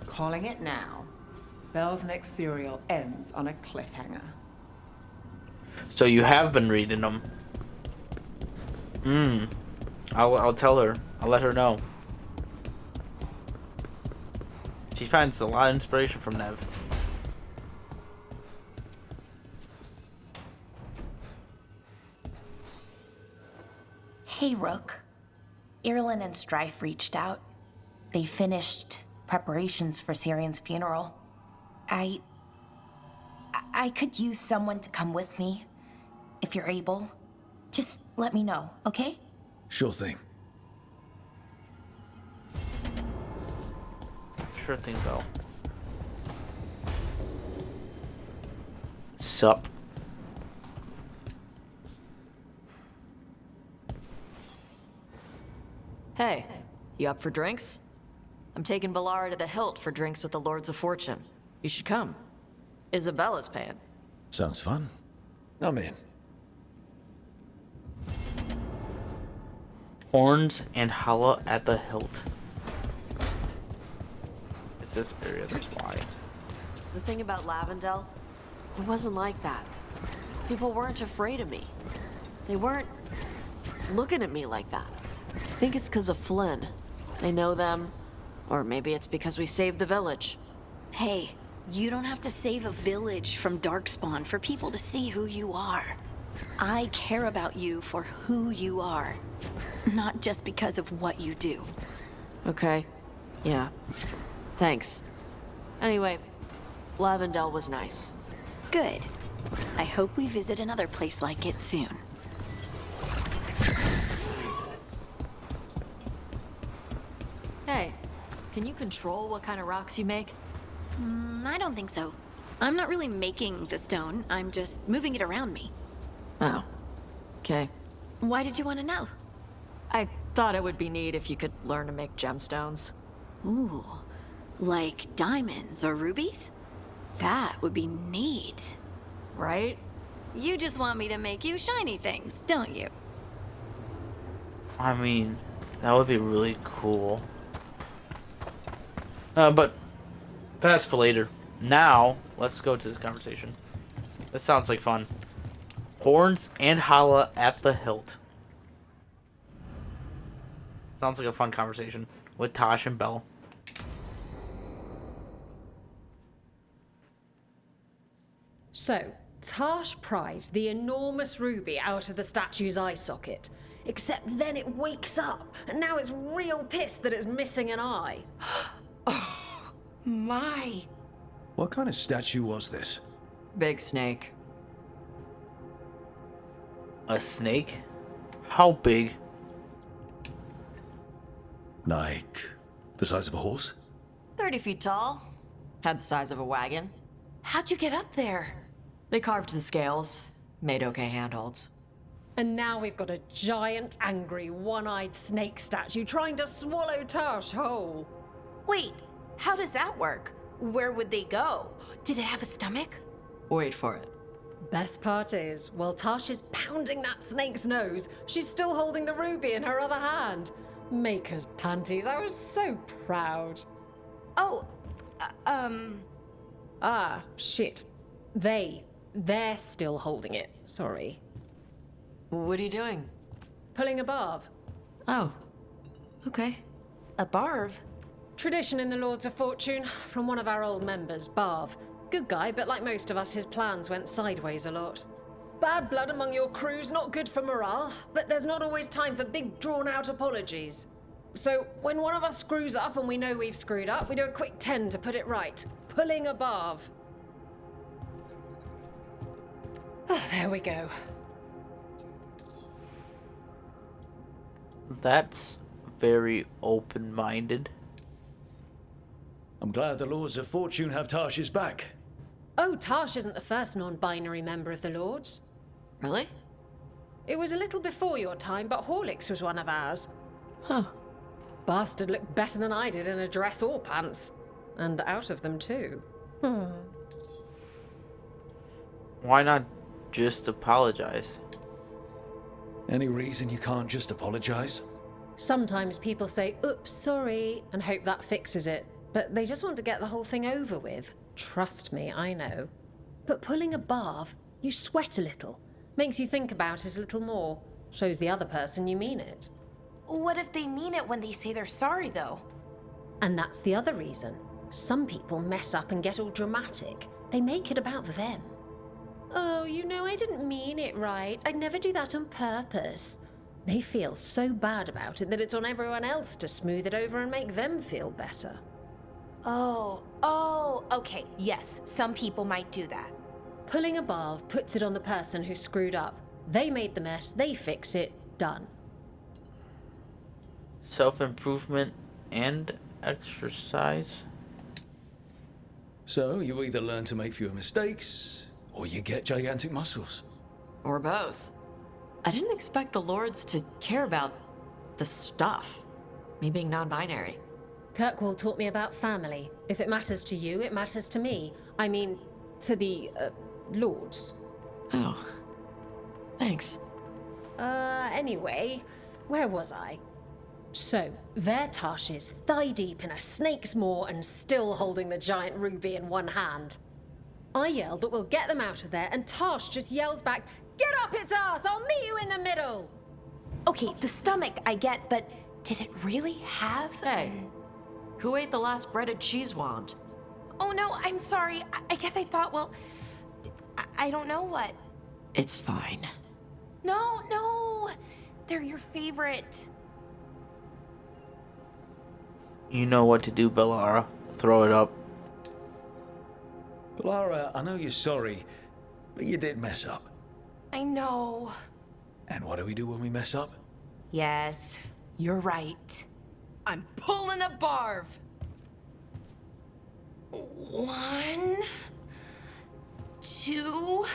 Speaker 12: Calling it now. Bel's next serial ends on a cliffhanger.
Speaker 4: So you have been reading them. I'll tell her. I'll let her know. She finds a lot of inspiration from Nev.
Speaker 5: Hey, Rook. Irlin and Strife reached out. They finished preparations for Cyrian's funeral. I could use someone to come with me, if you're able. Just let me know, okay?
Speaker 6: Sure thing.
Speaker 4: Sure thing, Bel. Sup?
Speaker 11: Hey, you up for drinks? I'm taking Bellara to the Hilt for drinks with the Lords of Fortune. You should come. Isabella's paying.
Speaker 6: Sounds fun. I'm in.
Speaker 4: Horns and Hala at the Hilt. It's this area, that's why.
Speaker 11: The thing about Lavendel, it wasn't like that. People weren't afraid of me. They weren't looking at me like that. I think it's because of Flynn. They know them, or maybe it's because we saved the village.
Speaker 15: Hey, you don't have to save a village from Darkspawn for people to see who you are. I care about you for who you are, not just because of what you do.
Speaker 11: Okay. Yeah. Thanks. Anyway, Lavendel was nice.
Speaker 15: Good. I hope we visit another place like it soon.
Speaker 11: Hey, can you control what kind of rocks you make?
Speaker 15: I don't think so. I'm not really making the stone, I'm just moving it around me.
Speaker 11: Oh. Okay.
Speaker 15: Why did you want to know?
Speaker 11: I thought it would be neat if you could learn to make gemstones.
Speaker 15: Ooh, like diamonds or rubies? That would be neat.
Speaker 11: Right?
Speaker 15: You just want me to make you shiny things, don't you?
Speaker 4: I mean, that would be really cool. But that's for later. Now, let's go to this conversation. This sounds like fun. Horns and Hala at the Hilt. Sounds like a fun conversation with Tosh and Bel.
Speaker 18: So, Tosh pries the enormous ruby out of the statue's eye socket. Except then it wakes up, and now it's real pissed that it's missing an eye.
Speaker 5: Oh, my.
Speaker 6: What kind of statue was this?
Speaker 11: Big snake.
Speaker 4: A snake? How big?
Speaker 6: Like, the size of a horse?
Speaker 11: 30 feet tall. Had the size of a wagon.
Speaker 5: How'd you get up there?
Speaker 11: They carved the scales. Made okay handholds.
Speaker 18: And now we've got a giant, angry, one-eyed snake statue trying to swallow Tosh whole.
Speaker 5: Wait, how does that work? Where would they go? Did it have a stomach?
Speaker 11: Wait for it.
Speaker 18: Best part is, while Tosh is pounding that snake's nose, she's still holding the ruby in her other hand. Maker's panties, I was so proud.
Speaker 5: Oh,
Speaker 18: Ah, shit. They're still holding it, sorry.
Speaker 11: What are you doing?
Speaker 18: Pulling a barb.
Speaker 11: Oh, okay.
Speaker 5: A barb?
Speaker 18: Tradition in the Lords of Fortune, from one of our old members, Barv. Good guy, but like most of us, his plans went sideways a lot. Bad blood among your crew's not good for morale, but there's not always time for big, drawn-out apologies. So, when one of us screws up and we know we've screwed up, we do a quick 10 to put it right. Pulling a Barv. Oh, there we go.
Speaker 4: That's very open-minded.
Speaker 6: I'm glad the Lords of Fortune have Tarsh's back.
Speaker 18: Oh, Tarsh isn't the first non-binary member of the Lords.
Speaker 11: Really?
Speaker 18: It was a little before your time, but Horlicks was one of ours.
Speaker 11: Huh.
Speaker 18: Bastard looked better than I did in a dress or pants. And out of them, too.
Speaker 4: Why not just apologize?
Speaker 6: Any reason you can't just apologize?
Speaker 18: Sometimes people say, oops, sorry, and hope that fixes it. But they just want to get the whole thing over with. Trust me, I know. But pulling a barb, you sweat a little. Makes you think about it a little more. Shows the other person you mean it.
Speaker 5: What if they mean it when they say they're sorry, though?
Speaker 18: And that's the other reason. Some people mess up and get all dramatic. They make it about them. Oh, you know, I didn't mean it right. I'd never do that on purpose. They feel so bad about it that it's on everyone else to smooth it over and make them feel better.
Speaker 5: Oh, okay. Yes, some people might do that.
Speaker 18: Pulling a barv puts it on the person who screwed up. They made the mess, they fix it, done.
Speaker 4: Self-improvement and exercise.
Speaker 6: So, you either learn to make fewer mistakes, or you get gigantic muscles.
Speaker 19: Or both. I didn't expect the lords to care about the stuff. Me being non-binary.
Speaker 18: Kirkwall taught me about family. If it matters to you, it matters to me. I mean, to the, lords.
Speaker 19: Oh. Thanks.
Speaker 18: Anyway, where was I? So, there Tash is, thigh-deep in a snake's maw and still holding the giant ruby in one hand. I yelled that we'll get them out of there, and Tash just yells back, "Get up its ass! I'll meet you in the middle!"
Speaker 5: Okay, the stomach I get, but did it really have...
Speaker 19: Hey, who ate the last breaded cheese wand?
Speaker 5: Oh no, I'm sorry. I guess I thought, well... I don't know what.
Speaker 19: It's fine.
Speaker 5: No! They're your favorite.
Speaker 4: You know what to do, Bellara. Throw it up.
Speaker 6: Bellara, I know you're sorry, but you did mess up.
Speaker 5: I know.
Speaker 6: And what do we do when we mess up?
Speaker 5: Yes, you're right. I'm pulling a barv. 1, 2,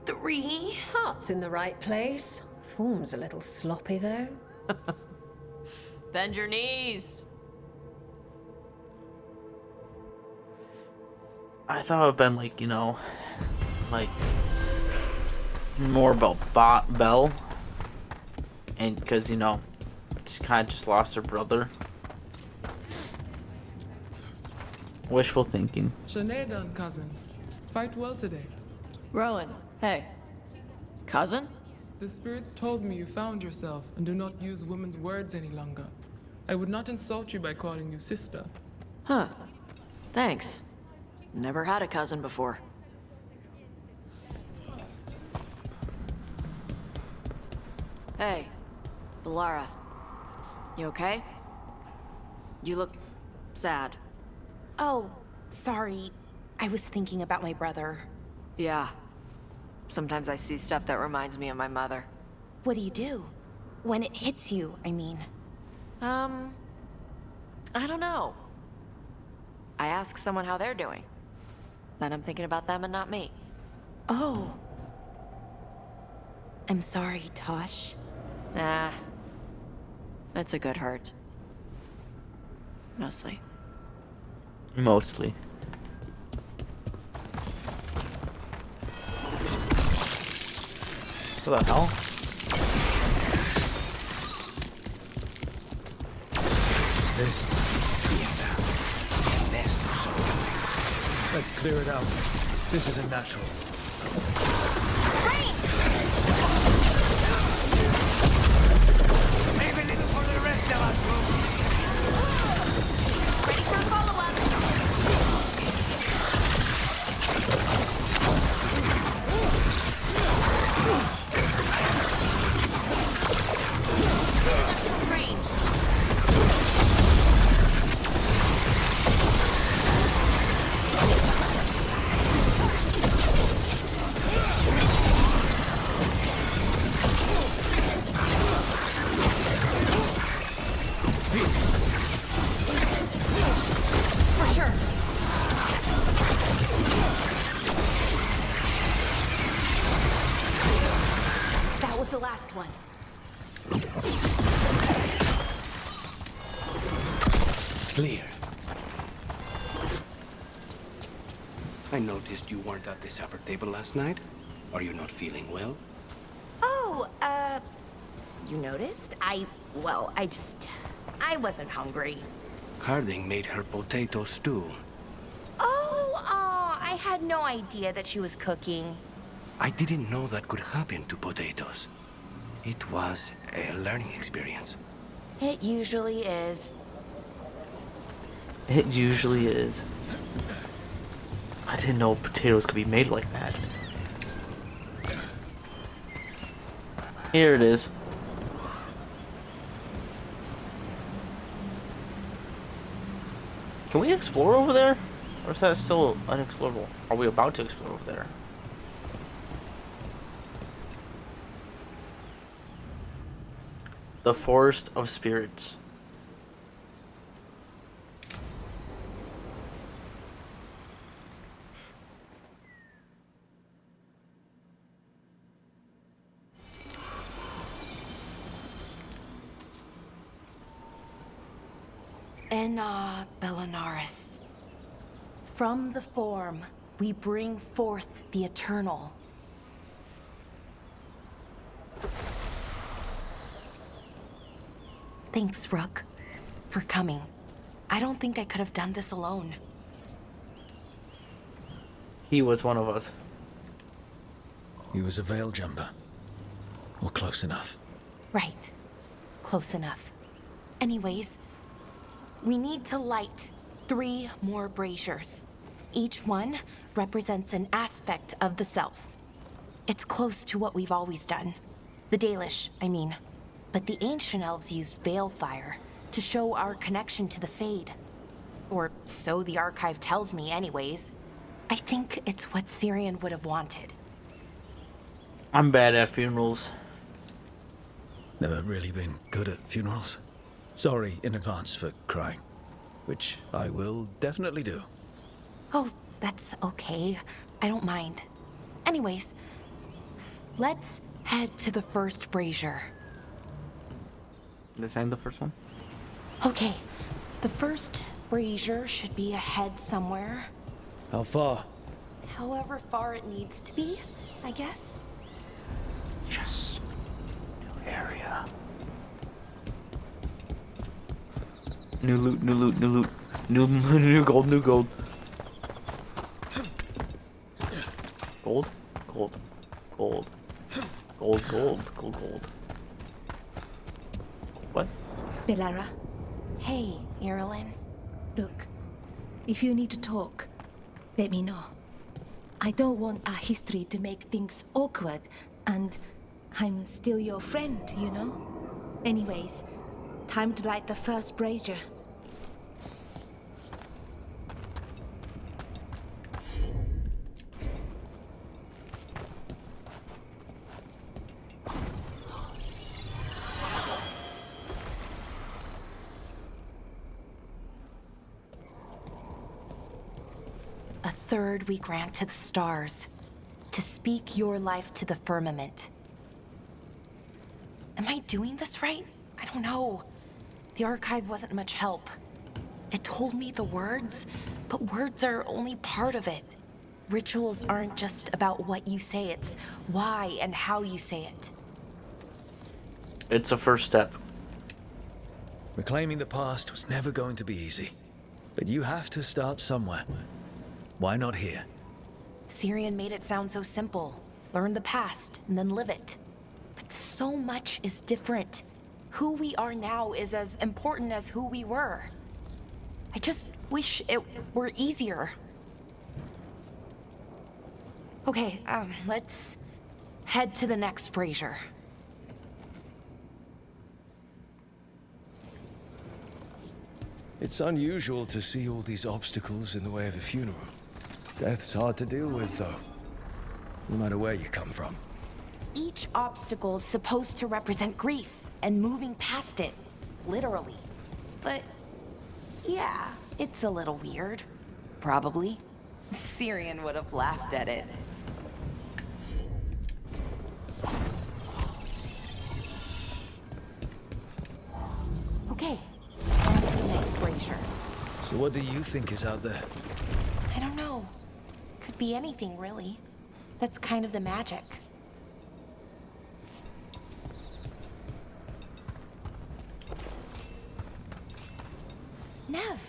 Speaker 5: 3.
Speaker 18: Heart's in the right place. Form's a little sloppy, though.
Speaker 19: Bend your knees.
Speaker 4: I thought it would have been like, like more about Bel. And because, she kind of just lost her brother. Wishful thinking.
Speaker 20: Shanedan, cousin. Fight well today.
Speaker 19: Rowan, hey. Cousin?
Speaker 20: The spirits told me you found yourself and do not use women's words any longer. I would not insult you by calling you sister.
Speaker 19: Huh. Thanks. Never had a cousin before. Hey, Bellara. You okay? You look sad.
Speaker 5: Oh, sorry. I was thinking about my brother.
Speaker 19: Yeah. Sometimes I see stuff that reminds me of my mother.
Speaker 5: What do you do? When it hits you, I mean.
Speaker 19: I don't know. I ask someone how they're doing. Then I'm thinking about them and not me.
Speaker 5: Oh. I'm sorry, Tosh.
Speaker 19: Nah. It's a good hurt. Mostly.
Speaker 4: Mostly. What the hell?
Speaker 13: This nest of some kind.
Speaker 6: Let's clear it out. This isn't natural.
Speaker 13: Maybe a little for the rest of us,
Speaker 5: Ready for a follow-up.
Speaker 13: Clear. I noticed you weren't at the supper table last night. Are you not feeling well?
Speaker 5: Oh, you noticed? I wasn't hungry.
Speaker 13: Harding made her potato stew.
Speaker 5: I had no idea that she was cooking.
Speaker 13: I didn't know that could happen to potatoes. It was a learning experience.
Speaker 5: It usually is.
Speaker 4: It usually is. I didn't know potatoes could be made like that. Here it is. Can we explore over there? Or is that still unexplorable? Are we about to explore over there? The Forest of Spirits.
Speaker 5: Bel and Anaris. From the form, we bring forth the eternal. Thanks, Rook, for coming. I don't think I could have done this alone.
Speaker 4: He was one of us.
Speaker 6: He was a veil jumper. Or close enough.
Speaker 5: Right. Close enough. Anyways, we need to light 3 more braziers. Each one represents an aspect of the self. It's close to what we've always done. The Dalish, I mean. But the ancient elves used veil fire to show our connection to the Fade. Or so the archive tells me anyways. I think it's what Cyrian would have wanted.
Speaker 4: I'm bad at funerals.
Speaker 6: Never really been good at funerals. Sorry in advance for crying. Which I will definitely do.
Speaker 5: Oh, that's okay. I don't mind. Anyways, let's head to the first brazier.
Speaker 4: This ain't the first one?
Speaker 5: Okay, the first brazier should be ahead somewhere.
Speaker 6: How far?
Speaker 5: However far it needs to be, I guess.
Speaker 4: Yes. New area. New loot, new loot, new loot. New gold, new gold. Gold? Gold. Gold. Gold, gold, gold, gold. What?
Speaker 21: Bellara.
Speaker 5: Hey, Irilyn.
Speaker 21: Look, if you need to talk, let me know. I don't want our history to make things awkward, and I'm still your friend, you know? Anyways, time to light the first brazier.
Speaker 5: Third, we grant to the stars, to speak your life to the firmament. Am I doing this right? I don't know. The archive wasn't much help. It told me the words, but words are only part of it. Rituals aren't just about what you say, it's why and how you say it.
Speaker 4: It's a first step.
Speaker 6: Reclaiming the past was never going to be easy. But you have to start somewhere. Why not here?
Speaker 5: Cyrian made it sound so simple. Learn the past, and then live it. But so much is different. Who we are now is as important as who we were. I just wish it were easier. Okay, let's head to the next brazier.
Speaker 6: It's unusual to see all these obstacles in the way of a funeral. Death's hard to deal with, though. No matter where you come from.
Speaker 5: Each obstacle's supposed to represent grief and moving past it, literally. But yeah, it's a little weird. Probably. Cyrian would have laughed at it. Okay, on to the next brazier.
Speaker 6: So what do you think is out there?
Speaker 5: I don't know. Could be anything, really. That's kind of the magic. Nev,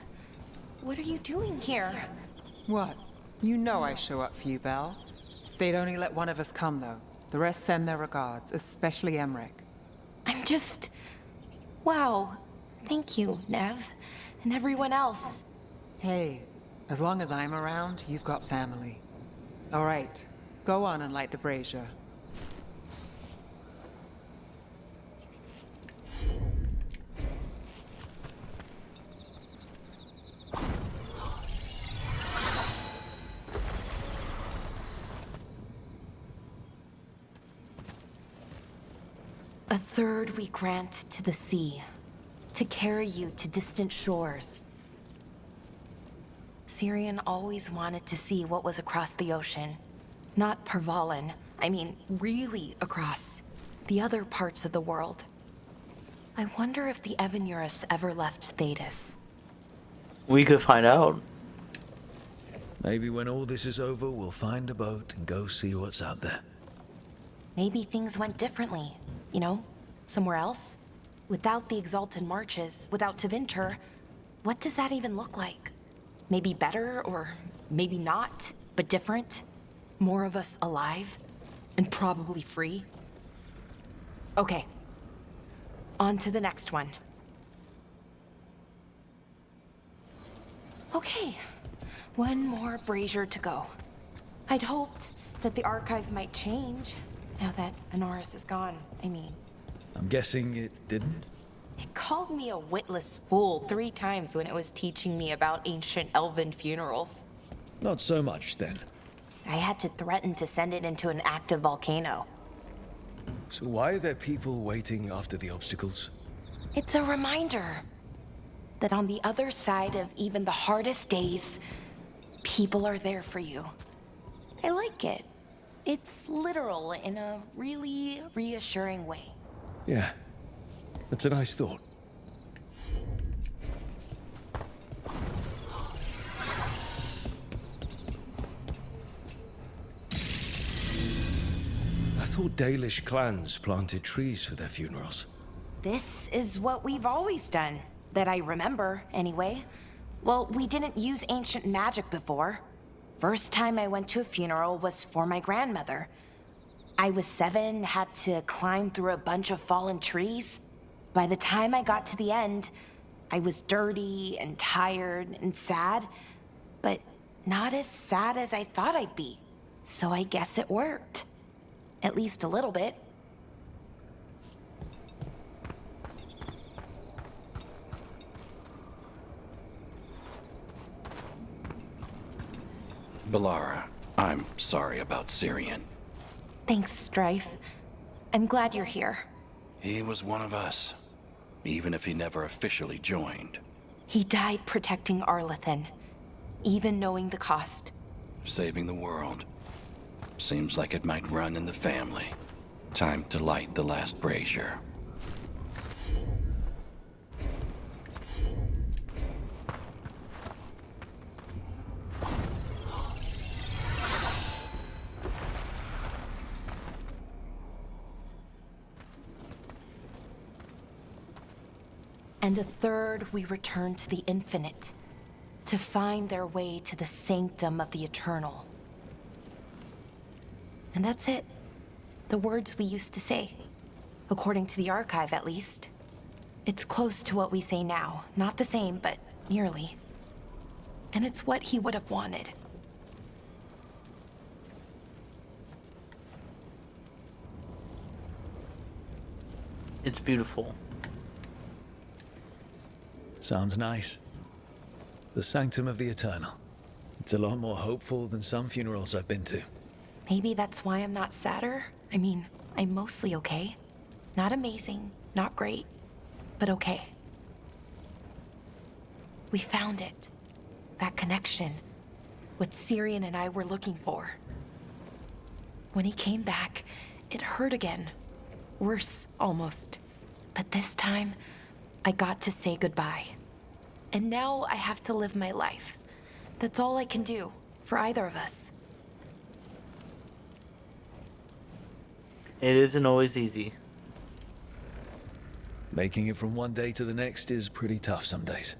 Speaker 5: what are you doing here?
Speaker 12: What? You know I show up for you, Bel. They'd only let one of us come, though. The rest send their regards, especially Emmerich.
Speaker 5: I'm just... Wow. Thank you, Nev. And everyone else.
Speaker 12: Hey, as long as I'm around, you've got family. All right, go on and light the brazier.
Speaker 5: A third we grant to the sea, to carry you to distant shores. Cyrian always wanted to see what was across the ocean. Not Par Vollen, I mean really across. The other parts of the world. I wonder if the Anaris ever left Thetis.
Speaker 4: We could find out.
Speaker 6: Maybe when all this is over, we'll find a boat and go see what's out there.
Speaker 5: Maybe things went differently, you know, somewhere else. Without the Exalted Marches, without Tevinter, what does that even look like? Maybe better, or maybe not, but different? More of us alive, and probably free? Okay, on to the next one. Okay, one more brazier to go. I'd hoped that the archive might change, now that Anaris is gone, I mean.
Speaker 6: I'm guessing it didn't?
Speaker 5: It called me a witless fool 3 times when it was teaching me about ancient elven funerals.
Speaker 6: Not so much, then.
Speaker 5: I had to threaten to send it into an active volcano.
Speaker 6: So why are there people waiting after the obstacles?
Speaker 5: It's a reminder that on the other side of even the hardest days, people are there for you. I like it. It's literal in a really reassuring way.
Speaker 6: Yeah, that's a nice thought. I thought Dalish clans planted trees for their funerals.
Speaker 5: This is what we've always done, that I remember, anyway. Well, we didn't use ancient magic before. First time I went to a funeral was for my grandmother. I was 7, had to climb through a bunch of fallen trees. By the time I got to the end, I was dirty and tired and sad, but not as sad as I thought I'd be. So I guess it worked. At least a little bit.
Speaker 2: Balara, I'm sorry about Cyrian.
Speaker 5: Thanks, Strife. I'm glad you're here.
Speaker 2: He was one of us, even if he never officially joined.
Speaker 5: He died protecting Arlathan, even knowing the cost.
Speaker 2: Saving the world. Seems like it might run in the family. Time to light the last brazier.
Speaker 5: And a third we return to the infinite, to find their way to the sanctum of the eternal. And that's it. The words we used to say. According to the archive, at least. It's close to what we say now. Not the same, but nearly. And it's what he would have wanted.
Speaker 4: It's beautiful.
Speaker 6: Sounds nice. The sanctum of the eternal. It's a lot more hopeful than some funerals I've been to.
Speaker 5: Maybe that's why I'm not sadder. I mean, I'm mostly okay. Not amazing, not great, but okay. We found it. That connection. What Cyrian and I were looking for. When he came back, it hurt again. Worse, almost. But this time, I got to say goodbye. And now I have to live my life. That's all I can do, for either of us.
Speaker 4: It isn't always easy.
Speaker 6: Making it from one day to the next is pretty tough some days.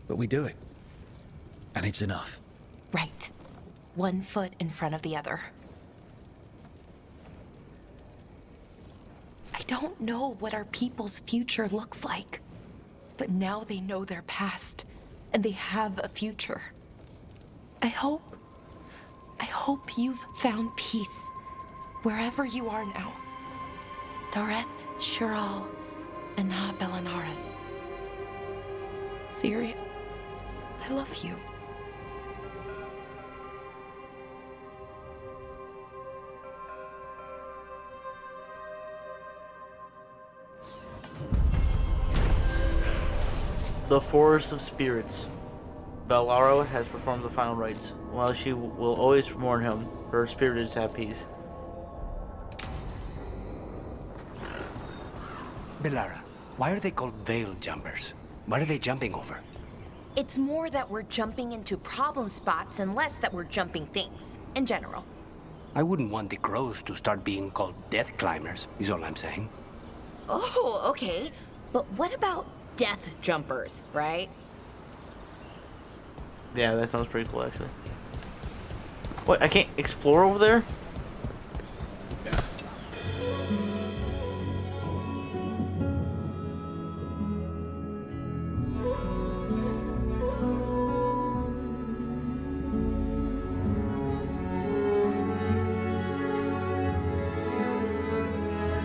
Speaker 6: But we do it. And it's enough.
Speaker 5: Right. One foot in front of the other. I don't know what our people's future looks like. But now they know their past, and they have a future. I hope you've found peace, wherever you are now. Dareth, Shiral, and Bel and Anaris. Cyrian, I love you.
Speaker 4: the Forest of Spirits. Valara has performed the final rites. While she will always mourn him, her spirit is at peace.
Speaker 13: Belara, why are they called veil jumpers? What are they jumping over?
Speaker 3: It's more that we're jumping into problem spots and less that we're jumping things, in general.
Speaker 13: I wouldn't want the crows to start being called death climbers, is all I'm saying.
Speaker 3: Oh, okay. But what about death jumpers, right?
Speaker 4: Yeah, that sounds pretty cool, actually. What, I can't explore over there?